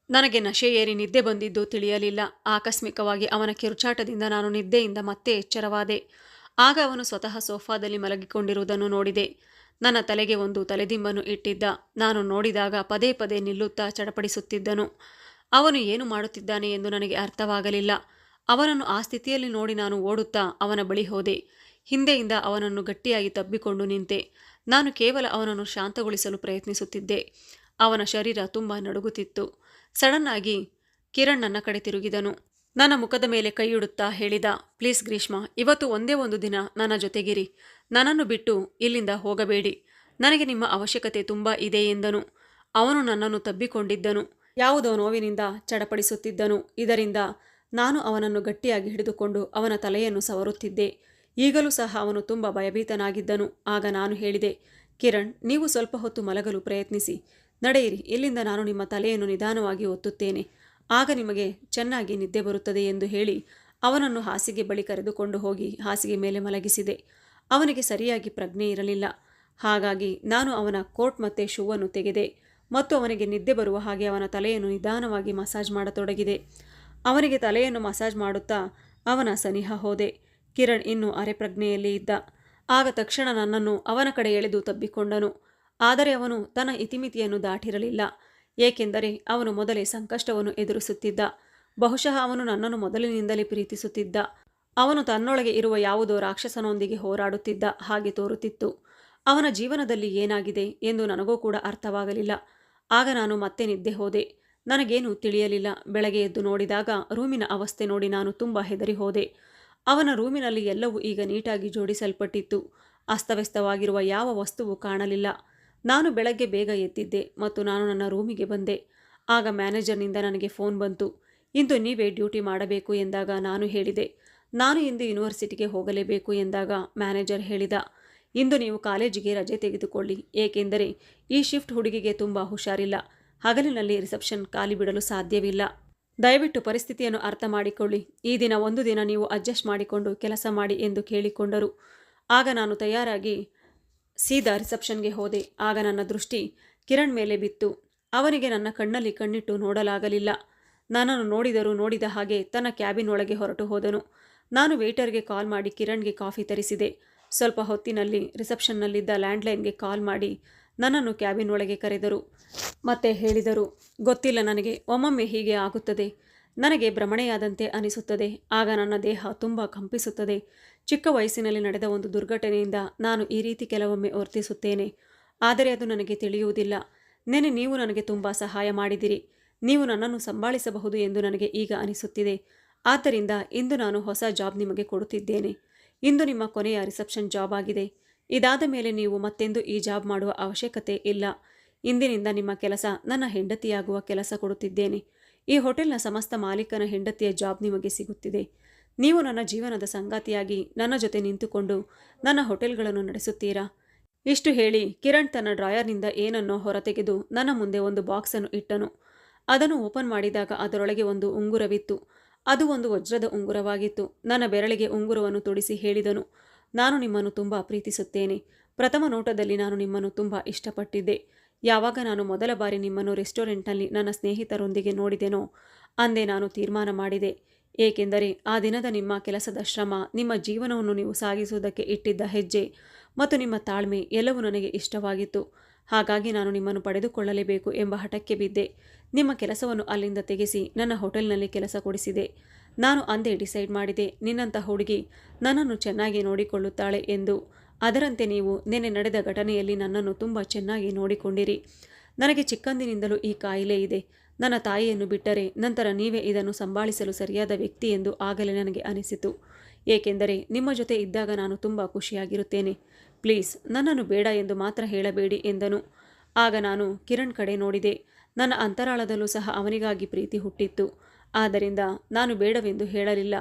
ನನಗೆ ನಶೆ ಏರಿ ನಿದ್ದೆ ಬಂದಿದ್ದು ತಿಳಿಯಲಿಲ್ಲ. ಆಕಸ್ಮಿಕವಾಗಿ ಅವನ ಕಿರುಚಾಟದಿಂದ ನಾನು ನಿದ್ದೆಯಿಂದ ಮತ್ತೆ ಎಚ್ಚರವಾದೆ. ಆಗ ಅವನು ಸ್ವತಃ ಸೋಫಾದಲ್ಲಿ ಮಲಗಿಕೊಂಡಿರುವುದನ್ನು ನೋಡಿದೆ. ನನ್ನ ತಲೆಗೆ ಒಂದು ತಲೆದಿಂಬನ್ನು ಇಟ್ಟಿದ್ದ. ನಾನು ನೋಡಿದಾಗ ಪದೇ ಪದೇ ನಿಲ್ಲುತ್ತಾ ಚಡಪಡಿಸುತ್ತಿದ್ದನು. ಅವನು ಏನು ಮಾಡುತ್ತಿದ್ದಾನೆ ಎಂದು ನನಗೆ ಅರ್ಥವಾಗಲಿಲ್ಲ. ಅವನನ್ನು ಆ ಸ್ಥಿತಿಯಲ್ಲಿ ನೋಡಿ ನಾನು ಓಡುತ್ತಾ ಅವನ ಬಳಿ ಹೋದೆ. ಹಿಂದೆಯಿಂದ ಅವನನ್ನು ಗಟ್ಟಿಯಾಗಿ ತಬ್ಬಿಕೊಂಡು ನಿಂತೆ. ನಾನು ಕೇವಲ ಅವನನ್ನು ಶಾಂತಗೊಳಿಸಲು ಪ್ರಯತ್ನಿಸುತ್ತಿದ್ದೆ. ಅವನ ಶರೀರ ತುಂಬ ನಡುಗುತ್ತಿತ್ತು. ಸಡನ್ ಆಗಿ ಕಿರಣ್ ನನ್ನ ಕಡೆ ತಿರುಗಿದನು. ನನ್ನ ಮುಖದ ಮೇಲೆ ಕೈಯಿಡುತ್ತಾ ಹೇಳಿದ, ಪ್ಲೀಸ್ ಗ್ರೀಷ್ಮಾ, ಇವತ್ತು ಒಂದೇ ಒಂದು ದಿನ ನನ್ನ ಜೊತೆಗಿರಿ. ನನ್ನನ್ನು ಬಿಟ್ಟು ಇಲ್ಲಿಂದ ಹೋಗಬೇಡಿ. ನನಗೆ ನಿಮ್ಮ ಅವಶ್ಯಕತೆ ತುಂಬ ಇದೆ ಎಂದನು. ಅವನು ನನ್ನನ್ನು ತಬ್ಬಿಕೊಂಡಿದ್ದನು. ಯಾವುದೋ ನೋವಿನಿಂದ ಚಡಪಡಿಸುತ್ತಿದ್ದನು. ಇದರಿಂದ ನಾನು ಅವನನ್ನು ಗಟ್ಟಿಯಾಗಿ ಹಿಡಿದುಕೊಂಡು ಅವನ ತಲೆಯನ್ನು ಸವರುತ್ತಿದ್ದೆ. ಈಗಲೂ ಸಹ ಅವನು ತುಂಬ ಭಯಭೀತನಾಗಿದ್ದನು. ಆಗ ನಾನು ಹೇಳಿದೆ, ಕಿರಣ್, ನೀವು ಸ್ವಲ್ಪ ಹೊತ್ತು ಮಲಗಲು ಪ್ರಯತ್ನಿಸಿ. ನಡೆಯಿರಿ, ಇಲ್ಲಿಂದ ನಾನು ನಿಮ್ಮ ತಲೆಯನ್ನು ನಿಧಾನವಾಗಿ ಒತ್ತುತ್ತೇನೆ. ಆಗ ನಿಮಗೆ ಚೆನ್ನಾಗಿ ನಿದ್ದೆ ಬರುತ್ತದೆ ಎಂದು ಹೇಳಿ ಅವನನ್ನು ಹಾಸಿಗೆ ಬಳಿ ಕರೆದುಕೊಂಡು ಹೋಗಿ ಹಾಸಿಗೆ ಮೇಲೆ ಮಲಗಿಸಿದೆ. ಅವನಿಗೆ ಸರಿಯಾಗಿ ಪ್ರಜ್ಞೆ ಇರಲಿಲ್ಲ. ಹಾಗಾಗಿ ನಾನು ಅವನ ಕೋಟ್ ಮತ್ತು ಶೂವನ್ನು ತೆಗೆದೆ ಮತ್ತು ಅವನಿಗೆ ನಿದ್ದೆ ಬರುವ ಹಾಗೆ ಅವನ ತಲೆಯನ್ನು ನಿಧಾನವಾಗಿ ಮಸಾಜ್ ಮಾಡತೊಡಗಿದೆ. ಅವನಿಗೆ ತಲೆಯನ್ನು ಮಸಾಜ್ ಮಾಡುತ್ತಾ ಅವನ ಸನಿಹ ಹೋದೆ. ಕಿರಣ್ ಇನ್ನೂ ಅರೆಪ್ರಜ್ಞೆಯಲ್ಲಿ ಇದ್ದ. ಆಗ ತಕ್ಷಣ ನನ್ನನ್ನು ಅವನ ಕಡೆ ಎಳೆದು ತಬ್ಬಿಕೊಂಡನು. ಆದರೆ ಅವನು ತನ್ನ ಇತಿಮಿತಿಯನ್ನು ದಾಟಿರಲಿಲ್ಲ. ಏಕೆಂದರೆ ಅವನು ಮೊದಲೇ ಸಂಕಷ್ಟವನ್ನು ಎದುರಿಸುತ್ತಿದ್ದ. ಬಹುಶಃ ಅವನು ನನ್ನನ್ನು ಮೊದಲಿನಿಂದಲೇ ಪ್ರೀತಿಸುತ್ತಿದ್ದ. ಅವನು ತನ್ನೊಳಗೆ ಇರುವ ಯಾವುದೋ ರಾಕ್ಷಸನೊಂದಿಗೆ ಹೋರಾಡುತ್ತಿದ್ದ ಹಾಗೆ ತೋರುತ್ತಿತ್ತು. ಅವನ ಜೀವನದಲ್ಲಿ ಏನಾಗಿದೆ ಎಂದು ನನಗೂ ಕೂಡ ಅರ್ಥವಾಗಲಿಲ್ಲ. ಆಗ ನಾನು ಮತ್ತೆ ನಿದ್ದೆ ಹೋದೆ. ನನಗೇನು ತಿಳಿಯಲಿಲ್ಲ. ಬೆಳಗ್ಗೆ ಎದ್ದು ನೋಡಿದಾಗ ರೂಮಿನ ಅವಸ್ಥೆ ನೋಡಿ ನಾನು ತುಂಬ ಹೆದರಿ ಹೋದೆ. ಅವನ ರೂಮಿನಲ್ಲಿ ಎಲ್ಲವೂ ಈಗ ನೀಟಾಗಿ ಜೋಡಿಸಲ್ಪಟ್ಟಿತ್ತು. ಅಸ್ತವ್ಯಸ್ತವಾಗಿರುವ ಯಾವ ವಸ್ತುವು ಕಾಣಲಿಲ್ಲ. ನಾನು ಬೆಳಗ್ಗೆ ಬೇಗ ಎದ್ದಿದ್ದೆ ಮತ್ತು ನಾನು ನನ್ನ ರೂಮಿಗೆ ಬಂದೆ. ಆಗ ಮ್ಯಾನೇಜರ್ನಿಂದ ನನಗೆ ಫೋನ್ ಬಂತು. ಇಂದು ನೀವೇ ಡ್ಯೂಟಿ ಮಾಡಬೇಕು ಎಂದಾಗ ನಾನು ಹೇಳಿದೆ. ನಾನು ಇಂದು ಯೂನಿವರ್ಸಿಟಿಗೆ ಹೋಗಲೇಬೇಕು ಎಂದಾಗ ಮ್ಯಾನೇಜರ್ ಹೇಳಿದ, ಇಂದು ನೀವು ಕಾಲೇಜಿಗೆ ರಜೆ ತೆಗೆದುಕೊಳ್ಳಿ. ಏಕೆಂದರೆ ಈ ಶಿಫ್ಟ್ ಹುಡುಗಿಗೆ ತುಂಬ ಹುಷಾರಿಲ್ಲ. ಹಗಲಿನಲ್ಲಿ ರಿಸೆಪ್ಷನ್ ಖಾಲಿ ಬಿಡಲು ಸಾಧ್ಯವಿಲ್ಲ. ದಯವಿಟ್ಟು ಪರಿಸ್ಥಿತಿಯನ್ನು ಅರ್ಥ ಮಾಡಿಕೊಳ್ಳಿ. ಈ ದಿನ ಒಂದು ದಿನ ನೀವು ಅಡ್ಜಸ್ಟ್ ಮಾಡಿಕೊಂಡು ಕೆಲಸ ಮಾಡಿ ಎಂದು ಕೇಳಿಕೊಂಡರು. ಆಗ ನಾನು ತಯಾರಾಗಿ ಸೀದಾ ರಿಸೆಪ್ಷನ್ಗೆ ಹೋದೆ. ಆಗ ನನ್ನ ದೃಷ್ಟಿ ಕಿರಣ್ ಮೇಲೆ ಬಿತ್ತು. ಅವನಿಗೆ ನನ್ನ ಕಣ್ಣಲ್ಲಿ ಕಣ್ಣಿಟ್ಟು ನೋಡಲಾಗಲಿಲ್ಲ. ನನ್ನನ್ನು ನೋಡಿದರೂ ನೋಡಿದ ಹಾಗೆ ತನ್ನ ಕ್ಯಾಬಿನ್ ಒಳಗೆ ಹೊರಟು ಹೋದನು. ನಾನು ವೇಟರ್ಗೆ ಕಾಲ್ ಮಾಡಿ ಕಿರಣ್ಗೆ ಕಾಫಿ ತರಿಸಿದೆ. ಸ್ವಲ್ಪ ಹೊತ್ತಿನಲ್ಲಿ ರಿಸೆಪ್ಷನ್ನಲ್ಲಿದ್ದ ಲ್ಯಾಂಡ್ಲೈನ್ಗೆ ಕಾಲ್ ಮಾಡಿ ನನ್ನನ್ನು ಕ್ಯಾಬಿನ್ ಒಳಗೆ ಕರೆದರು. ಮತ್ತೆ ಹೇಳಿದರು, ಗೊತ್ತಿಲ್ಲ ನನಗೆ, ಒಮ್ಮೊಮ್ಮೆ ಹೀಗೆ ಆಗುತ್ತದೆ. ನನಗೆ ಭ್ರಮಣೆಯಾದಂತೆ ಅನಿಸುತ್ತದೆ. ಆಗ ನನ್ನ ದೇಹ ತುಂಬ ಕಂಪಿಸುತ್ತದೆ. ಚಿಕ್ಕ ವಯಸ್ಸಿನಲ್ಲಿ ನಡೆದ ಒಂದು ದುರ್ಘಟನೆಯಿಂದ ನಾನು ಈ ರೀತಿ ಕೆಲವೊಮ್ಮೆ ವರ್ತಿಸುತ್ತೇನೆ. ಆದರೆ ಅದು ನನಗೆ ತಿಳಿಯುವುದಿಲ್ಲ. ನೆನೆ ನೀವು ನನಗೆ ತುಂಬ ಸಹಾಯ ಮಾಡಿದಿರಿ. ನೀವು ನನ್ನನ್ನು ಸಂಭಾಳಿಸಬಹುದು ಎಂದು ನನಗೆ ಈಗ ಅನಿಸುತ್ತಿದೆ. ಆದ್ದರಿಂದ ಇಂದು ನಾನು ಹೊಸ ಜಾಬ್ ನಿಮಗೆ ಕೊಡುತ್ತಿದ್ದೇನೆ. ಇಂದು ನಿಮ್ಮ ಕೊನೆಯ ರಿಸೆಪ್ಷನ್ ಜಾಬ್ ಆಗಿದೆ. ಇದಾದ ಮೇಲೆ ನೀವು ಮತ್ತೆಂದು ಈ ಜಾಬ್ ಮಾಡುವ ಅವಶ್ಯಕತೆ ಇಲ್ಲ. ಇಂದಿನಿಂದ ನಿಮ್ಮ ಕೆಲಸ ನನ್ನ ಹೆಂಡತಿಯಾಗುವ ಕೆಲಸ ಕೊಡುತ್ತಿದ್ದೇನೆ. ಈ ಹೋಟೆಲ್ನ ಸಮಸ್ತ ಮಾಲೀಕನ ಹೆಂಡತಿಯ ಜಾಬ್ ನಿಮಗೆ ಸಿಗುತ್ತಿದೆ. ನೀವು ನನ್ನ ಜೀವನದ ಸಂಗಾತಿಯಾಗಿ ನನ್ನ ಜೊತೆ ನಿಂತುಕೊಂಡು ನನ್ನ ಹೋಟೆಲ್ಗಳನ್ನು ನಡೆಸುತ್ತೀರಾ? ಇಷ್ಟು ಹೇಳಿ ಕಿರಣ್ ತನ್ನ ಡ್ರಾಯರ್ನಿಂದ ಏನನ್ನೋ ಹೊರತೆಗೆದು ನನ್ನ ಮುಂದೆ ಒಂದು ಬಾಕ್ಸನ್ನು ಇಟ್ಟನು. ಅದನ್ನು ಓಪನ್ ಮಾಡಿದಾಗ ಅದರೊಳಗೆ ಒಂದು ಉಂಗುರವಿತ್ತು. ಅದು ಒಂದು ವಜ್ರದ ಉಂಗುರವಾಗಿತ್ತು. ನನ್ನ ಬೆರಳಿಗೆ ಉಂಗುರವನ್ನು ತೊಡಿಸಿ ಹೇಳಿದನು, ನಾನು ನಿಮ್ಮನ್ನು ತುಂಬ ಪ್ರೀತಿಸುತ್ತೇನೆ. ಪ್ರಥಮ ನೋಟದಲ್ಲಿ ನಾನು ನಿಮ್ಮನ್ನು ತುಂಬ ಇಷ್ಟಪಟ್ಟಿದ್ದೆ. ಯಾವಾಗ ನಾನು ಮೊದಲ ಬಾರಿ ನಿಮ್ಮನ್ನು ರೆಸ್ಟೋರೆಂಟ್ನಲ್ಲಿ ನನ್ನ ಸ್ನೇಹಿತರೊಂದಿಗೆ ನೋಡಿದೆನೋ ಅಂದೇ ನಾನು ತೀರ್ಮಾನ ಮಾಡಿದೆ. ಏಕೆಂದರೆ ಆ ದಿನದ ನಿಮ್ಮ ಕೆಲಸದ ಶ್ರಮ, ನಿಮ್ಮ ಜೀವನವನ್ನು ನೀವು ಸಾಗಿಸುವುದಕ್ಕೆ ಇಟ್ಟಿದ್ದ ಹೆಜ್ಜೆ ಮತ್ತು ನಿಮ್ಮ ತಾಳ್ಮೆ ಎಲ್ಲವೂ ನನಗೆ ಇಷ್ಟವಾಗಿತ್ತು. ಹಾಗಾಗಿ ನಾನು ನಿಮ್ಮನ್ನು ಪಡೆದುಕೊಳ್ಳಲೇಬೇಕು ಎಂಬ ಹಠಕ್ಕೆ ಬಿದ್ದೆ. ನಿಮ್ಮ ಕೆಲಸವನ್ನು ಅಲ್ಲಿಂದ ತೆಗೆಸಿ ನನ್ನ ಹೋಟೆಲ್ನಲ್ಲಿ ಕೆಲಸ ಕೊಡಿಸಿದೆ. ನಾನು ಅಂದೇ ಡಿಸೈಡ್ ಮಾಡಿದೆ, ನಿನ್ನಂಥ ಹುಡುಗಿ ನನ್ನನ್ನು ಚೆನ್ನಾಗಿ ನೋಡಿಕೊಳ್ಳುತ್ತಾಳೆ ಎಂದು. ಅದರಂತೆ ನೀವು ನಿನ್ನೆ ನಡೆದ ಘಟನೆಯಲ್ಲಿ ನನ್ನನ್ನು ತುಂಬ ಚೆನ್ನಾಗಿ ನೋಡಿಕೊಂಡಿರಿ. ನನಗೆ ಚಿಕ್ಕಂದಿನಿಂದಲೂ ಈ ಕಾಯಿಲೆ ಇದೆ. ನನ್ನ ತಾಯಿಯನ್ನು ಬಿಟ್ಟರೆ ನಂತರ ನೀವೇ ಇದನ್ನು ಸಂಭಾಳಿಸಲು ಸರಿಯಾದ ವ್ಯಕ್ತಿ ಎಂದು ಆಗಲೇ ನನಗೆ ಅನಿಸಿತು. ಏಕೆಂದರೆ ನಿಮ್ಮ ಜೊತೆ ಇದ್ದಾಗ ನಾನು ತುಂಬ ಖುಷಿಯಾಗಿರುತ್ತೇನೆ. ಪ್ಲೀಸ್ ನನ್ನನ್ನು ಬೇಡ ಎಂದು ಮಾತ್ರ ಹೇಳಬೇಡಿ ಎಂದನು. ಆಗ ನಾನು ಕಿರಣ್ ಕಡೆ ನೋಡಿದೆ. ನನ್ನ ಅಂತರಾಳದಲ್ಲೂ ಸಹ ಅವನಿಗಾಗಿ ಪ್ರೀತಿ ಹುಟ್ಟಿತ್ತು. ಆದ್ದರಿಂದ ನಾನು ಬೇಡವೆಂದು ಹೇಳಲಿಲ್ಲ.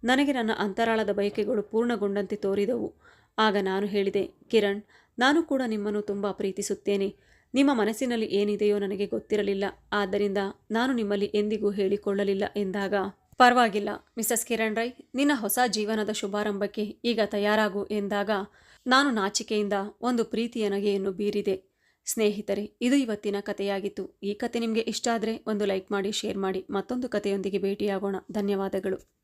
ನನಗೆ ನನ್ನ ಅಂತರಾಳದ ಬಯಕೆಗಳು ಪೂರ್ಣಗೊಂಡಂತೆ ತೋರಿದವು. ಆಗ ನಾನು ಹೇಳಿದೆ, ಕಿರಣ್, ನಾನು ಕೂಡ ನಿಮ್ಮನ್ನು ತುಂಬ ಪ್ರೀತಿಸುತ್ತೇನೆ. ನಿಮ್ಮ ಮನಸ್ಸಿನಲ್ಲಿ ಏನಿದೆಯೋ ನನಗೆ ಗೊತ್ತಿರಲಿಲ್ಲ. ಆದ್ದರಿಂದ ನಾನು ನಿಮ್ಮಲ್ಲಿ ಎಂದಿಗೂ ಹೇಳಿಕೊಳ್ಳಲಿಲ್ಲ ಎಂದಾಗ, ಪರವಾಗಿಲ್ಲ ಮಿಸಸ್ ಕಿರಣ್ ರೈ, ನಿನ್ನ ಹೊಸ ಜೀವನದ ಶುಭಾರಂಭಕ್ಕೆ ಈಗ ತಯಾರಾಗು ಎಂದಾಗ ನಾನು ನಾಚಿಕೆಯಿಂದ ಒಂದು ಪ್ರೀತಿಯ ನಗೆಯನ್ನು ಬೀರಿದೆ. ಸ್ನೇಹಿತರೆ, ಇದು ಇವತ್ತಿನ ಕಥೆಯಾಗಿತ್ತು. ಈ ಕತೆ ನಿಮಗೆ ಇಷ್ಟ ಆದರೆ ಒಂದು ಲೈಕ್ ಮಾಡಿ, ಶೇರ್ ಮಾಡಿ. ಮತ್ತೊಂದು ಕಥೆಯೊಂದಿಗೆ ಭೇಟಿಯಾಗೋಣ. ಧನ್ಯವಾದಗಳು.